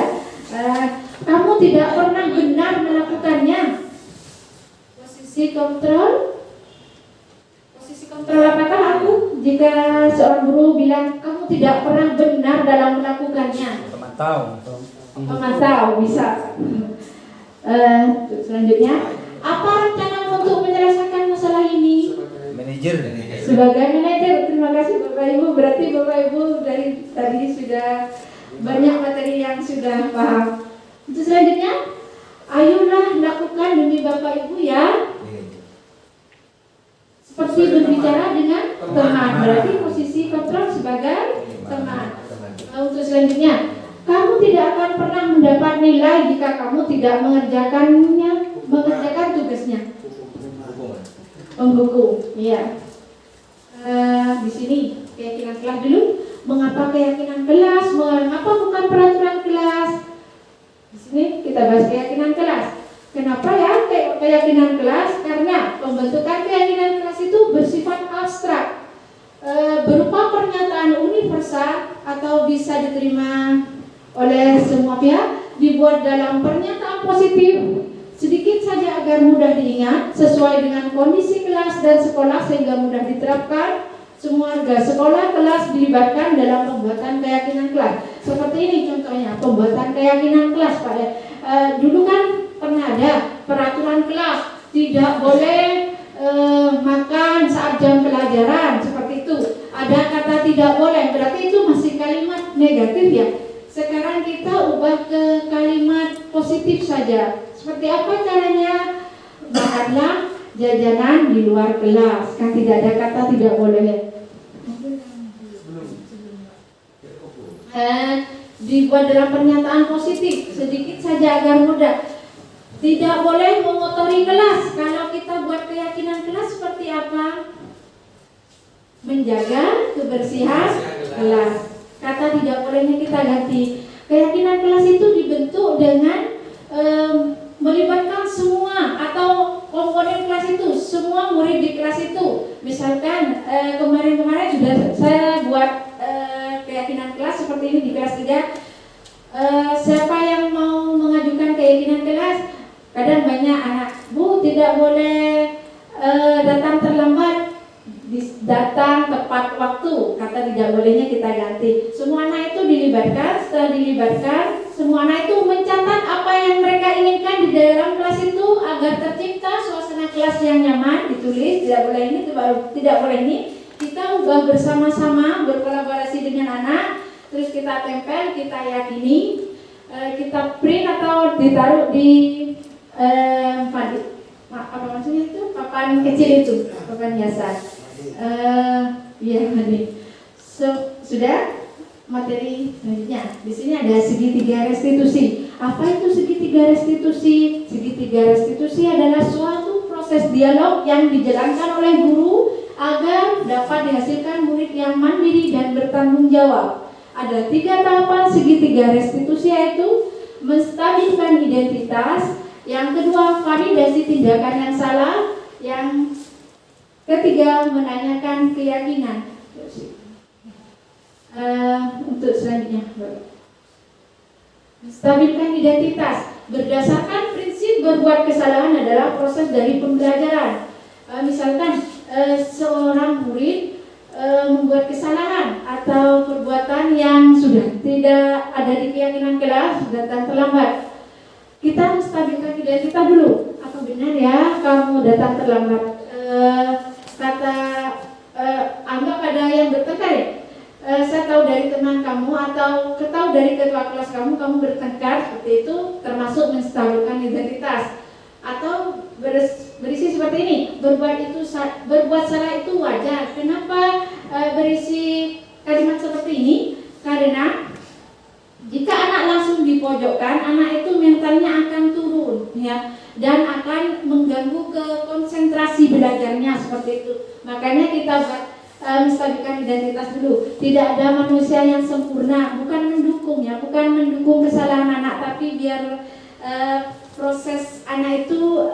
Kamu tidak pernah benar melakukannya. Posisi kontrol. Posisi kontrol apakah aku? Jika seorang guru bilang kamu tidak pernah benar dalam melakukannya. Pemantau bisa. Selanjutnya, apa rencana untuk menyelesaikan masalah ini? Manajer. Sebagai manajer, terima kasih Bapak Ibu. Berarti Bapak Ibu dari tadi sudah banyak materi yang sudah paham. Untuk selanjutnya, ayolah lakukan demi Bapak Ibu ya. Seperti berbicara dengan teman. Berarti posisi kontrol sebagai teman. Untuk selanjutnya, kamu tidak akan pernah mendapat nilai jika kamu tidak mengerjakan tugasnya. Penghukum, iya. Di sini keyakinan kelas dulu. Mengapa keyakinan kelas? Mengapa bukan peraturan kelas? Di sini kita bahas keyakinan kelas. Kenapa ya keyakinan kelas? Karena pembentukan keyakinan kelas itu bersifat abstrak, berupa pernyataan universal atau bisa diterima oleh semua pihak, dibuat dalam pernyataan positif, sedikit saja agar mudah diingat, sesuai dengan kondisi kelas dan sekolah sehingga mudah diterapkan. Semua warga sekolah kelas dilibatkan dalam pembuatan keyakinan kelas. Seperti ini contohnya pembuatan keyakinan kelas Pak ya. Dulu kan pernah ada peraturan kelas, tidak boleh makan saat jam pelajaran seperti itu. Ada kata tidak boleh, berarti itu masih kalimat negatif ya. Sekarang kita ubah ke kalimat positif saja. Seperti apa caranya? Makanlah jajanan di luar kelas. Kan tidak ada kata tidak boleh. Dibuat dalam pernyataan positif, sedikit saja agar mudah. Tidak boleh mengotori kelas. Kalau kita buat keyakinan kelas seperti apa? Menjaga kebersihan kelas. Kata tidak bolehnya kita ganti. Keyakinan kelas itu dibentuk dengan melibatkan semua atau komponen kelas itu, semua murid di kelas itu. Misalkan kemarin-kemarin sudah saya buat keyakinan kelas seperti ini di kelas 3. Siapa yang mau mengajukan keyakinan kelas? Kadang banyak anak, Bu, tidak boleh datang terlambat, datang tepat waktu. Kata tidak bolehnya kita ganti. Semua anak itu dilibatkan. Setelah dilibatkan, semua anak itu mencatat apa yang mereka inginkan di dalam kelas itu agar tercipta suasana kelas yang nyaman. Ditulis, tidak boleh ini, tidak boleh ini. Kita ubah bersama-sama, berkolaborasi dengan anak. Terus kita tempel, kita yakini, kita print atau ditaruh di apa maksudnya itu, papan kecil itu, papan hiasan. Ya, sudah materi selanjutnya. Di sini ada segitiga restitusi. Apa itu segitiga restitusi? Segitiga restitusi adalah suatu proses dialog yang dijalankan oleh guru agar dapat dihasilkan murid yang mandiri dan bertanggung jawab. Ada 3 tahapan segitiga restitusi, yaitu menstabilkan identitas, yang kedua validasi tindakan yang salah, yang ketiga menanyakan keyakinan. Untuk selanjutnya, menstabilkan identitas berdasarkan prinsip berbuat kesalahan adalah proses dari pembelajaran. Misalkan seorang murid membuat kesalahan atau perbuatan yang sudah tidak ada di keyakinan kelas, datang terlambat. Kita menstabilkan identitas dulu. Apa benar ya kamu datang terlambat? Anggap ada yang bertengkar. Saya tahu dari teman kamu atau ketahui dari ketua kelas kamu bertengkar, seperti itu termasuk menstabilkan identitas. Atau berisi seperti ini, berbuat salah itu wajar. Kenapa berisi kalimat seperti ini? Karena jika anak langsung dipojokkan, anak itu mentalnya akan turun, ya, dan akan mengganggu ke konsentrasi belajarnya seperti itu. Makanya kita buat menstabilkan identitas dulu. Tidak ada manusia yang sempurna, bukan mendukung, ya, bukan mendukung kesalahan anak, tapi biar proses anak itu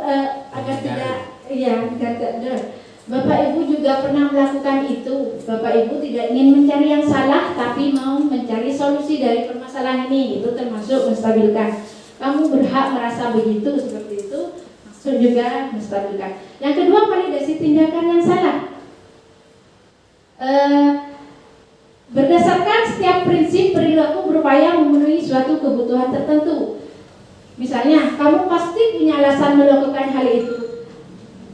agar tidak, ya, tidak. Bapak Ibu juga pernah melakukan itu. Bapak Ibu tidak ingin mencari yang salah, tapi mau mencari solusi dari permasalahan ini. Itu termasuk menstabilkan. Kamu berhak merasa begitu, seperti itu, maksud juga menstabilkan. Yang kedua, validasi tindakan yang salah. Berdasarkan setiap prinsip perilaku berupaya memenuhi suatu kebutuhan tertentu. Misalnya, kamu pasti punya alasan melakukan hal itu.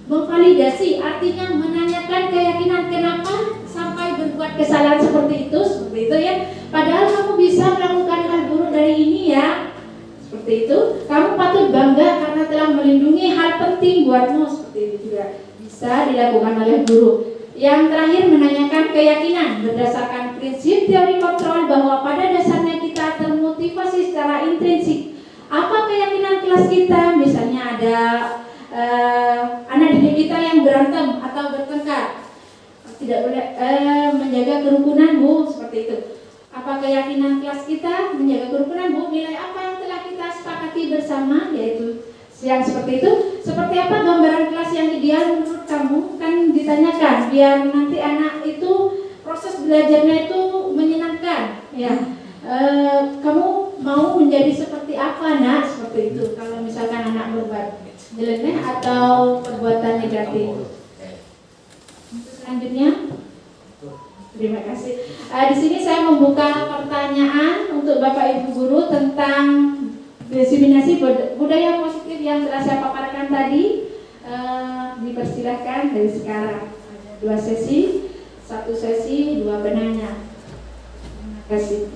Memvalidasi artinya menanyakan keyakinan kenapa sampai berbuat kesalahan seperti itu ya. Padahal kamu bisa melakukan hal buruk dari ini, ya. Seperti itu. Kamu patut bangga karena telah melindungi hal penting buatmu, seperti itu juga bisa dilakukan oleh guru. Yang terakhir, menanyakan keyakinan berdasarkan prinsip teori kontrol bahwa pada dasarnya kita termotivasi secara intrinsik. Apa keyakinan kelas kita? Misalnya ada anak didik kita yang berantem atau bertengkar, tidak boleh menjaga kerukunan, Bu, seperti itu. Apa keyakinan kelas kita? Menjaga kerukunan, Bu. Nilai apa yang telah kita sepakati bersama, yaitu yang seperti itu. Seperti apa gambaran kelas yang ideal menurut kamu? Kan ditanyakan biar nanti anak itu proses belajarnya itu menyenangkan, ya. Kamu mau menjadi seperti apa, Nak? Seperti itu. Kalau misalkan anak berbuat jelek atau perbuatan negatif. Selanjutnya, terima kasih. Di sini saya membuka pertanyaan untuk Bapak Ibu guru tentang diseminasi budaya positif yang telah saya paparkan tadi. Dipersilahkan dari sekarang. Ada 2 sesi, 1 sesi 2 penanya. Terima kasih.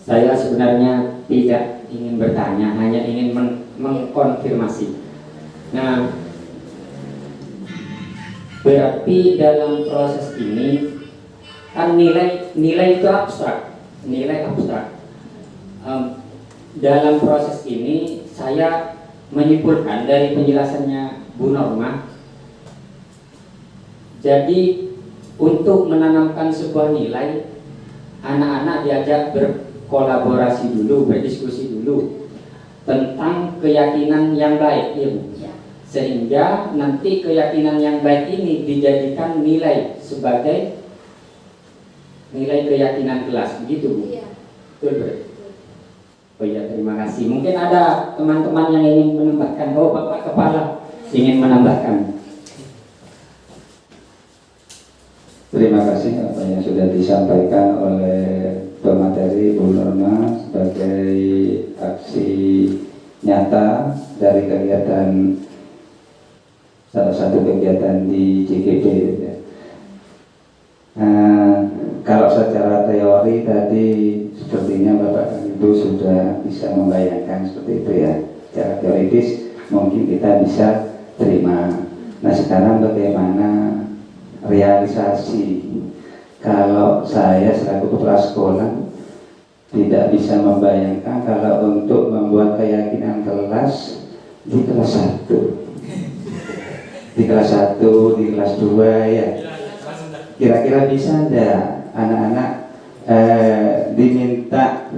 Saya sebenarnya tidak ingin bertanya, hanya ingin mengkonfirmasi. Nah, berarti dalam proses ini kan nilai itu abstrak, nilai abstrak. Dalam proses ini saya menyimpulkan dari penjelasannya Bu Norma, jadi untuk menanamkan sebuah nilai, anak-anak diajak berkolaborasi dulu, berdiskusi dulu tentang keyakinan yang baik, ya Bu. Sehingga nanti keyakinan yang baik ini dijadikan nilai sebagai nilai keyakinan kelas, begitu Bu? Iya. Betul. Oh iya, terima kasih. Mungkin ada teman-teman yang ingin menambahkan. Oh, Bapak Kepala ingin menambahkan. Terima kasih apa yang sudah disampaikan oleh pemateri Bu Norma sebagai aksi nyata dari kegiatan, salah satu kegiatan di JGB. Kalau secara teori tadi sepertinya Bapak Ibu sudah bisa membayangkan seperti itu ya. Secara teoritis mungkin kita bisa terima. Nah, sekarang bagaimana realisasi? Kalau saya selaku kepala sekolah tidak bisa membayangkan kalau untuk membuat keyakinan kelas di kelas 1, di kelas 1, di kelas 2 ya. Kira-kira bisa enggak anak-anak diminta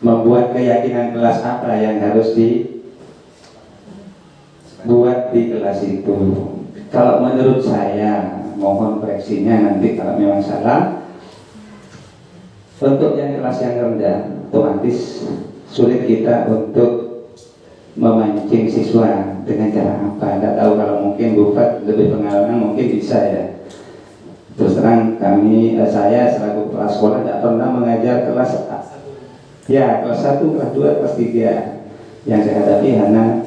membuat keyakinan kelas apa yang harus dibuat di kelas itu? Kalau menurut saya, mohon koreksinya nanti kalau memang salah. Untuk yang kelas yang rendah, otomatis sulit kita untuk memancing siswa dengan cara apa? Tidak tahu, kalau mungkin Bu Fat lebih pengalaman mungkin bisa ya. Terus terang saya selaku kepala sekolah tidak pernah mengajar kelas ya kelas 1, kelas 2, kelas 3. Yang saya hadapi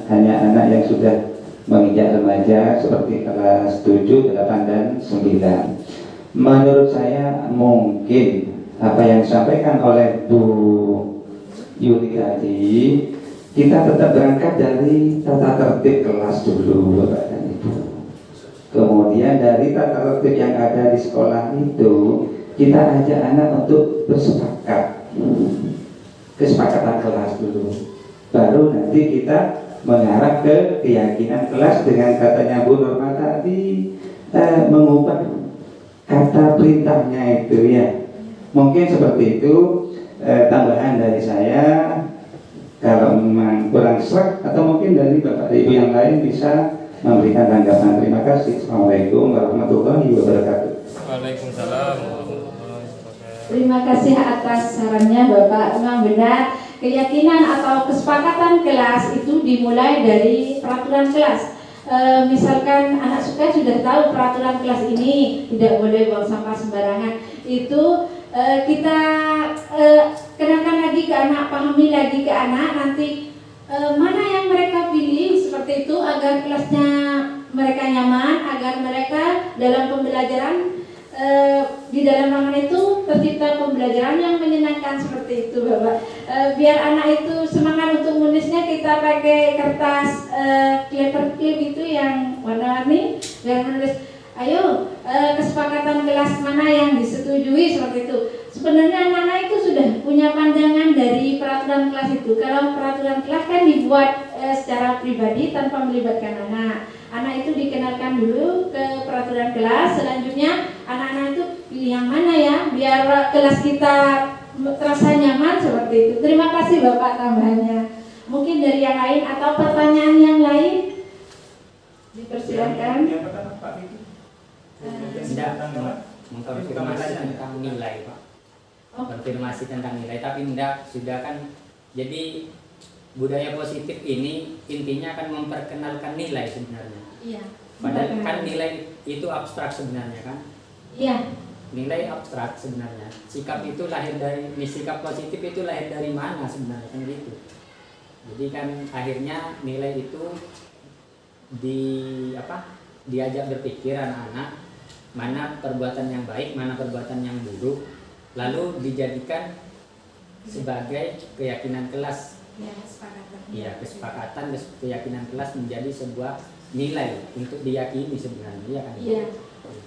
hanya anak yang sudah menginjak remaja seperti kelas 7, 8, dan 9. Menurut saya mungkin apa yang disampaikan oleh Bu Yuli tadi, kita tetap berangkat dari tata tertib kelas dulu, Bapak dan Ibu. Kemudian dari tata tertib yang ada di sekolah itu, kita ajak anak untuk bersepakat, kesepakatan kelas dulu. Baru nanti kita mengarah ke keyakinan kelas dengan katanya Bu Norma tadi, mengubah kata perintahnya itu ya. Mungkin seperti itu tambahan dari saya. Kalau memang kurang serak atau mungkin dari Bapak Ibu yang lain bisa memberikan tanggapan. Terima kasih. Assalamualaikum warahmatullahi wabarakatuh. Waalaikumsalam warahmatullahi wabarakatuh. Terima kasih atas sarannya Bapak. Memang benar, keyakinan atau kesepakatan kelas itu dimulai dari peraturan kelas. Misalkan anak suka sudah tahu peraturan kelas ini tidak boleh buang sampah sembarangan. Itu kita kenalkan lagi ke anak, pahami lagi ke anak, nanti mana yang mereka pilih seperti itu agar kelasnya mereka nyaman, agar mereka dalam pembelajaran di dalam ruangan itu tercipta pembelajaran yang menyenangkan seperti itu Bapak. Biar anak itu semangat untuk menulisnya, kita pakai kertas clipper clip itu yang warna-warni dan menulis. Ayo, kesepakatan kelas mana yang disetujui seperti itu. Sebenarnya anak-anak itu sudah punya pandangan dari peraturan kelas itu. Kalau peraturan kelas kan dibuat secara pribadi tanpa melibatkan anak. Anak itu dikenalkan dulu ke peraturan kelas. Selanjutnya anak-anak itu pilih yang mana ya, biar kelas kita terasa nyaman seperti itu. Terima kasih Bapak tambahannya. Mungkin dari yang lain atau pertanyaan yang lain dipersilakan. Tidak mengkonfirmasi tentang nilai Pak. Konfirmasi tentang nilai, tapi tidak, sudah kan. Jadi budaya positif ini intinya akan memperkenalkan nilai sebenarnya. Iya. Padahal kan nilai itu abstrak sebenarnya kan. Iya. Nilai abstrak sebenarnya. Sikap itu lahir dari, sikap positif itu lahir dari mana sebenarnya kan gitu. Jadi kan akhirnya nilai itu diajak berpikir anak-anak, mana perbuatan yang baik, mana perbuatan yang buruk, lalu dijadikan sebagai keyakinan kelas. Ya, kesepakatan. Iya, kesepakatan keyakinan kelas menjadi sebuah nilai untuk diyakini sebenarnya, ya kan? Iya,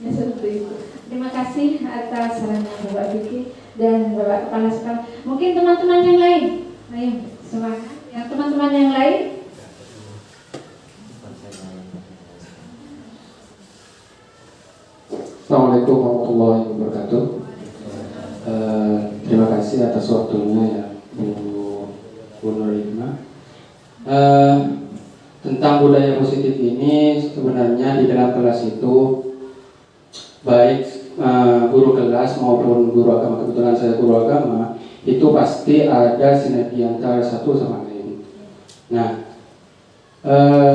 ya seperti itu. Terima kasih atas sarannya Bapak Vicky dan Bapak Kepala Sekolah. Mungkin teman-teman yang lain, ayo semangat. Yang teman-teman yang lain. Assalamualaikum warahmatullahi wabarakatuh. Terima kasih atas waktunya ya Bu Nurima. Tentang budaya positif ini sebenarnya di dalam kelas itu baik guru kelas maupun guru agama, kebetulan saya guru agama, itu pasti ada sinergi antara satu sama lain. Nah,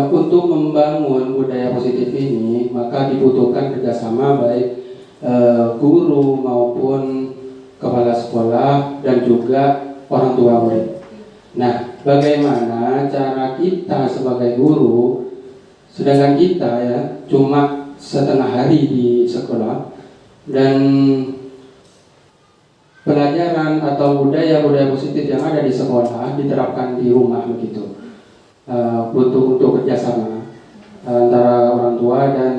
untuk membangun budaya positif ini maka dibutuhkan kerjasama baik guru maupun kepala sekolah dan juga orang tua murid. Nah, bagaimana cara kita sebagai guru, sedangkan kita ya cuma setengah hari di sekolah dan pelajaran atau budaya-budaya positif yang ada di sekolah diterapkan di rumah begitu. Butuh untuk kerjasama antara orang tua dan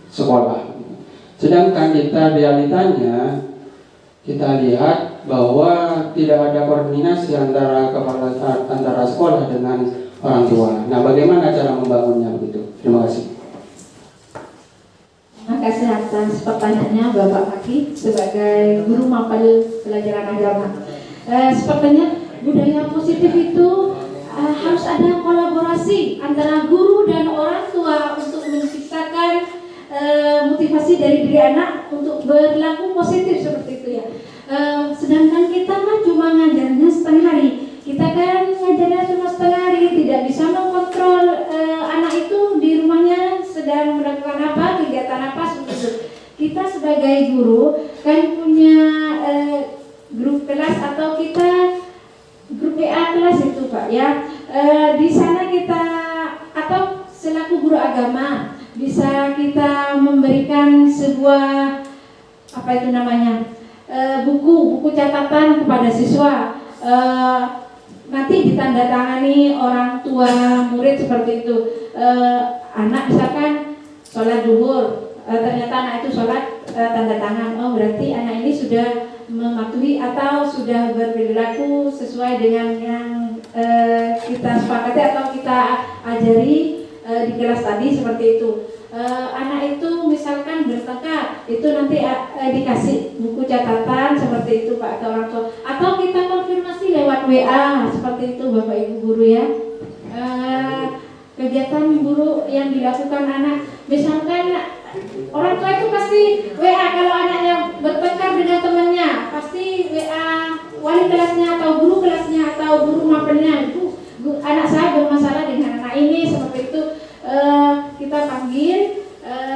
sekolah. Sedangkan kita realitanya kita lihat bahwa tidak ada koordinasi antara sekolah dengan orang tua. Nah, bagaimana cara membangunnya begitu? Terima kasih. Terima kasih atas pertanyaannya Bapak Faki sebagai guru mapel pelajaran agama. Sepertinya budaya positif itu harus ada kolaborasi antara guru dan orang tua untuk menciptakan motivasi dari diri anak untuk berlaku positif seperti itu ya. Sedangkan kita mah cuma ngajarnya setengah hari. Kita kan ngajarnya cuma setengah hari, tidak bisa mengontrol anak itu di rumahnya sedang melakukan apa, kegiatan apa seperti itu. Kita sebagai guru kan punya grup kelas atau kita grup WA kelas itu Pak ya. Di sana kita atau selaku guru agama bisa kita memberikan sebuah apa itu namanya buku catatan kepada siswa, nanti ditandatangani orang tua murid seperti itu. Anak misalkan sholat zuhur, ternyata anak itu sholat tanda tangan, oh berarti anak ini sudah mematuhi atau sudah berperilaku sesuai dengan yang kita sepakati atau kita ajari di kelas tadi seperti itu. Anak itu misalkan bertengkar, itu nanti dikasih buku catatan seperti itu Pak atau orang tua, atau kita konfirmasi lewat WA seperti itu Bapak Ibu guru ya. Kegiatan guru yang dilakukan anak, misalkan orang tua itu pasti WA kalau anaknya bertengkar dengan temannya, pasti WA wali kelasnya atau guru kelasnya atau guru mapelnya, itu anak saya bermasalah dengan anak ini seperti itu. Kita panggil,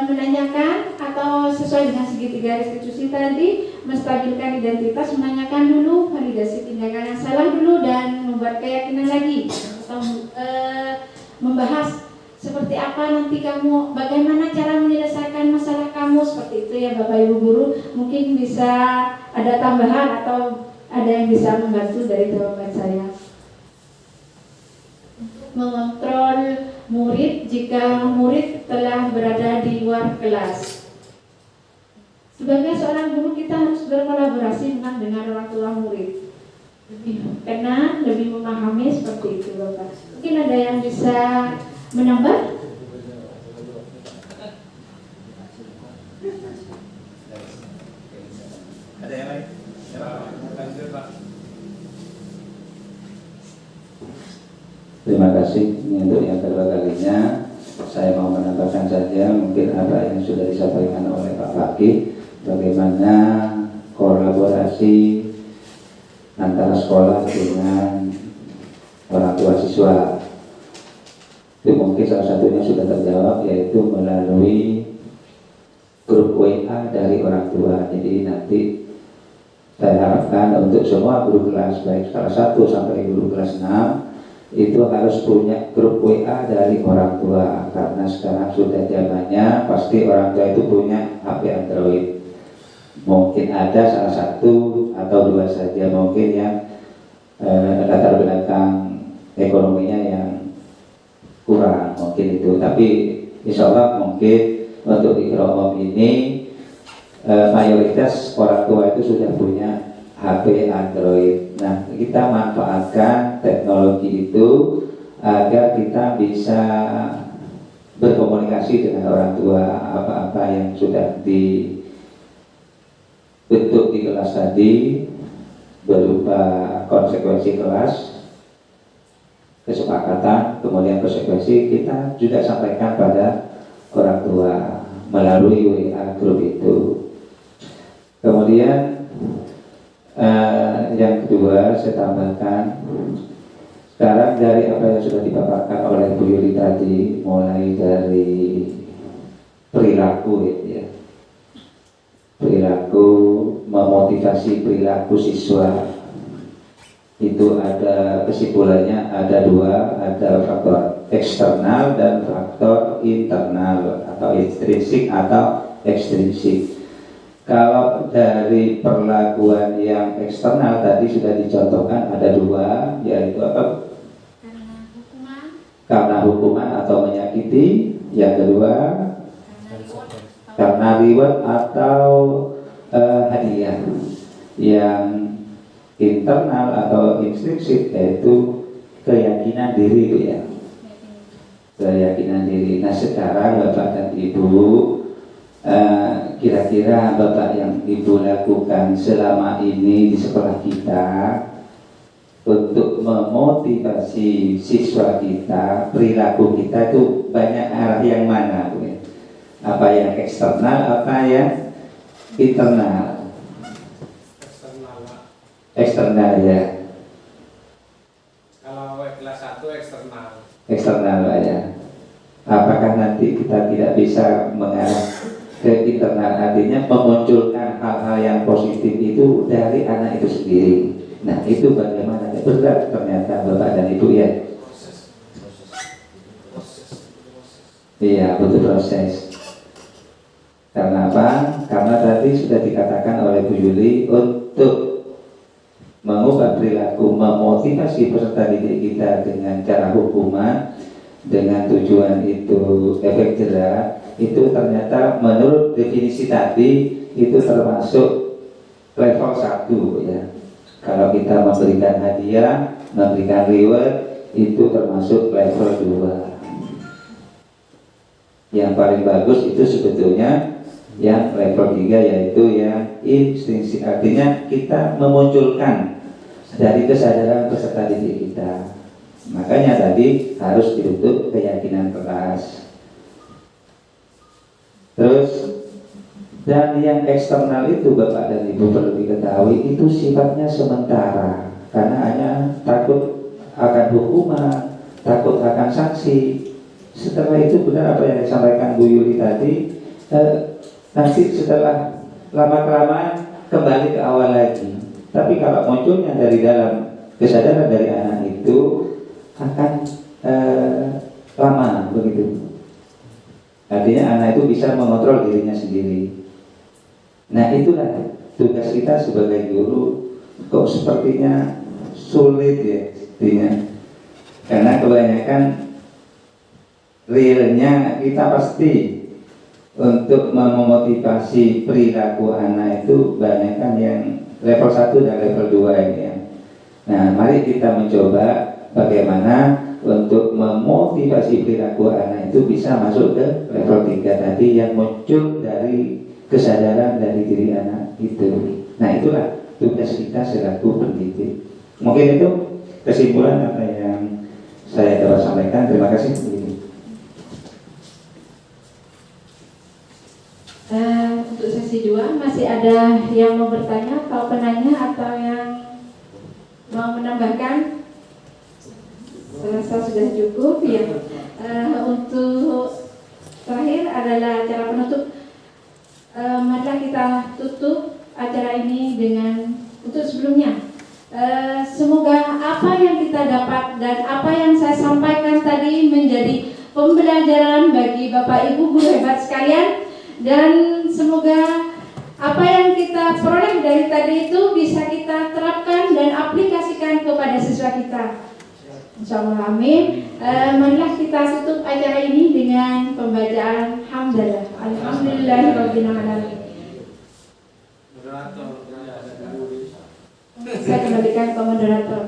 menanyakan atau sesuai dengan segitiga restitusi tadi, menstabilkan identitas, menanyakan dulu validasi tindakan yang salah dulu dan membuat keyakinan lagi atau membahas seperti apa nanti kamu, bagaimana cara menyelesaikan masalah kamu seperti itu ya Bapak Ibu guru. Mungkin bisa ada tambahan atau ada yang bisa membantu dari jawaban saya. Mengontrol murid jika murid telah berada di luar kelas. Sebagai seorang guru kita harus berkolaborasi dengan orang tua murid. Lebih kenal, lebih memahami seperti itu Bapak. Mungkin ada yang bisa menambah? Ada yang lain? Terima kasih. Untuk yang kedua kalinya saya mau menambahkan saja mungkin apa yang sudah disampaikan oleh Pak Faki, bagaimana kolaborasi antara sekolah dengan orang tua siswa. Itu mungkin salah satunya sudah terjawab, yaitu melalui grup WA dari orang tua. Jadi nanti saya harapkan untuk semua guru kelas baik kelas 1 sampai guru kelas 6 itu harus punya grup WA dari orang tua, karena sekarang sudah zamannya pasti orang tua itu punya HP Android. Mungkin ada salah satu atau dua saja mungkin yang latar belakang ekonominya yang kurang mungkin itu, tapi insya Allah mungkin untuk di Keromong ini mayoritas orang tua itu sudah punya HP Android. Nah, kita manfaatkan teknologi itu agar kita bisa berkomunikasi dengan orang tua, apa-apa yang sudah dibentuk di kelas tadi berupa konsekuensi kelas, kesepakatan, kemudian konsekuensi kita juga sampaikan pada orang tua melalui WA grup itu. Kemudian yang kedua saya tambahkan, sekarang dari apa yang sudah dipaparkan oleh Bu Yuli tadi, mulai dari perilaku ya, perilaku, memotivasi perilaku siswa, itu ada kesimpulannya ada dua, ada faktor eksternal dan faktor internal atau intrinsik atau ekstrinsik. Kalau dari perlakuan yang eksternal tadi sudah dicontohkan ada dua, yaitu apa? Karena hukuman atau menyakiti. Yang kedua karena reward atau hadiah. Yang internal atau intrinsik yaitu keyakinan diri ya. Keyakinan diri. Nah sekarang Bapak dan Ibu, kira-kira Bapak yang Ibu lakukan selama ini di sekolah kita untuk memotivasi siswa kita, perilaku kita itu banyak arah yang mana? Apa yang eksternal, apa yang internal? Eksternal ya. Kalau kelas 1 eksternal. Eksternal ya. Apakah nanti kita tidak bisa mengarah ke internal, artinya memunculkan hal-hal yang positif itu dari anak itu sendiri. Nah itu bagaimana? Berat ternyata Bapak dan Ibu ya. Iya butuh proses. Karena apa? Karena tadi sudah dikatakan oleh Bu Yuli untuk mengubah perilaku, memotivasi peserta didik kita dengan cara hukuman, dengan tujuan itu efek jerah, itu ternyata menurut definisi tadi itu termasuk level 1 ya. Kalau kita memberikan hadiah, memberikan reward, itu termasuk level 2. Yang paling bagus itu sebetulnya yang level 3, yaitu yang instinktif, artinya kita memunculkan dari kesadaran peserta didik kita. Makanya tadi harus dibentuk keyakinan kelas. Terus dan yang eksternal itu Bapak dan Ibu perlu diketahui itu sifatnya sementara, karena hanya takut akan hukuman, takut akan sanksi. Setelah itu benar apa yang disampaikan Bu Yuli tadi, nanti setelah lama-kelamaan kembali ke awal lagi. Tapi kalau munculnya dari dalam kesadaran dari anak itu akan lama begitu. Artinya anak itu bisa mengontrol dirinya sendiri. Nah itulah tugas kita sebagai guru. Kok sepertinya sulit ya artinya. Karena kebanyakan realnya kita pasti untuk memotivasi perilaku anak itu banyakkan yang level 1 dan level 2 ini ya. Nah mari kita mencoba bagaimana untuk memotivasi perilaku anak itu bisa masuk ke level 3 tadi yang muncul dari kesadaran dari diri anak itu. Nah itulah tugas kita selaku pendidik. Mungkin itu kesimpulan apa yang saya dapat sampaikan. Terima kasih. Untuk sesi 2 masih ada yang mau bertanya atau penanya atau yang mau menambahkan? Serasa sudah cukup ya. Untuk terakhir adalah acara penutup. Marilah kita tutup acara ini dengan untuk sebelumnya. Semoga apa yang kita dapat dan apa yang saya sampaikan tadi menjadi pembelajaran bagi Bapak Ibu guru hebat sekalian, dan semoga apa yang kita peroleh dari tadi itu bisa kita terapkan dan aplikasikan kepada siswa kita. Insyaallah amin. Marilah kita tutup acara ini dengan pembacaan hamdalah. Alhamdulillahirabbil alamin. Saya kembalikan ke moderator.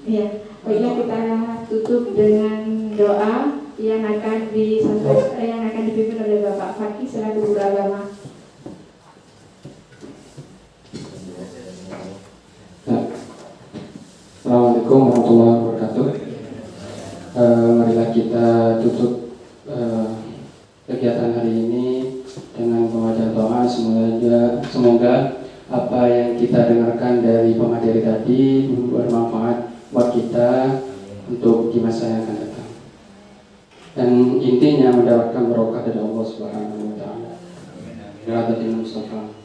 Iya, baiklah kita tutup dengan doa yang akan dipimpin oleh Bapak Fakih selaku guru agama. Assalamualaikum warahmatullahi wabarakatuh. Marilah kita tutup kegiatan hari ini dengan membaca doa. Semoga apa yang kita dengarkan dari pemateri tadi bermanfaat buat kita untuk di masa yang akan datang. Dan intinya mendapatkan berkah dari Allah Subhanahu wa taala. Bi'adatin Mustafa.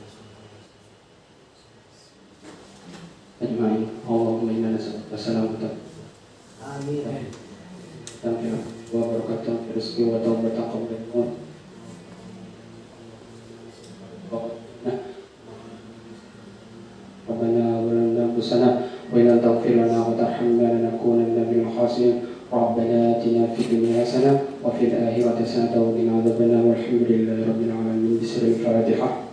Ajma'in. Allahumma inna nas'aluka salamatan. Amin. Tamfi'an wa barakatan fi rizqi wa tawbatan qabla al-maut. Rabbana zalamna anfusana wa in lam taghfir lana wa tarhamna lanakunanna minal khasirin. Rabbana atina fid dunya hasanah wa fil akhirati hasanah wa qina adzabannar. Walhamdulillahi rabbil alamin. Bismillahirrahmanirrahim.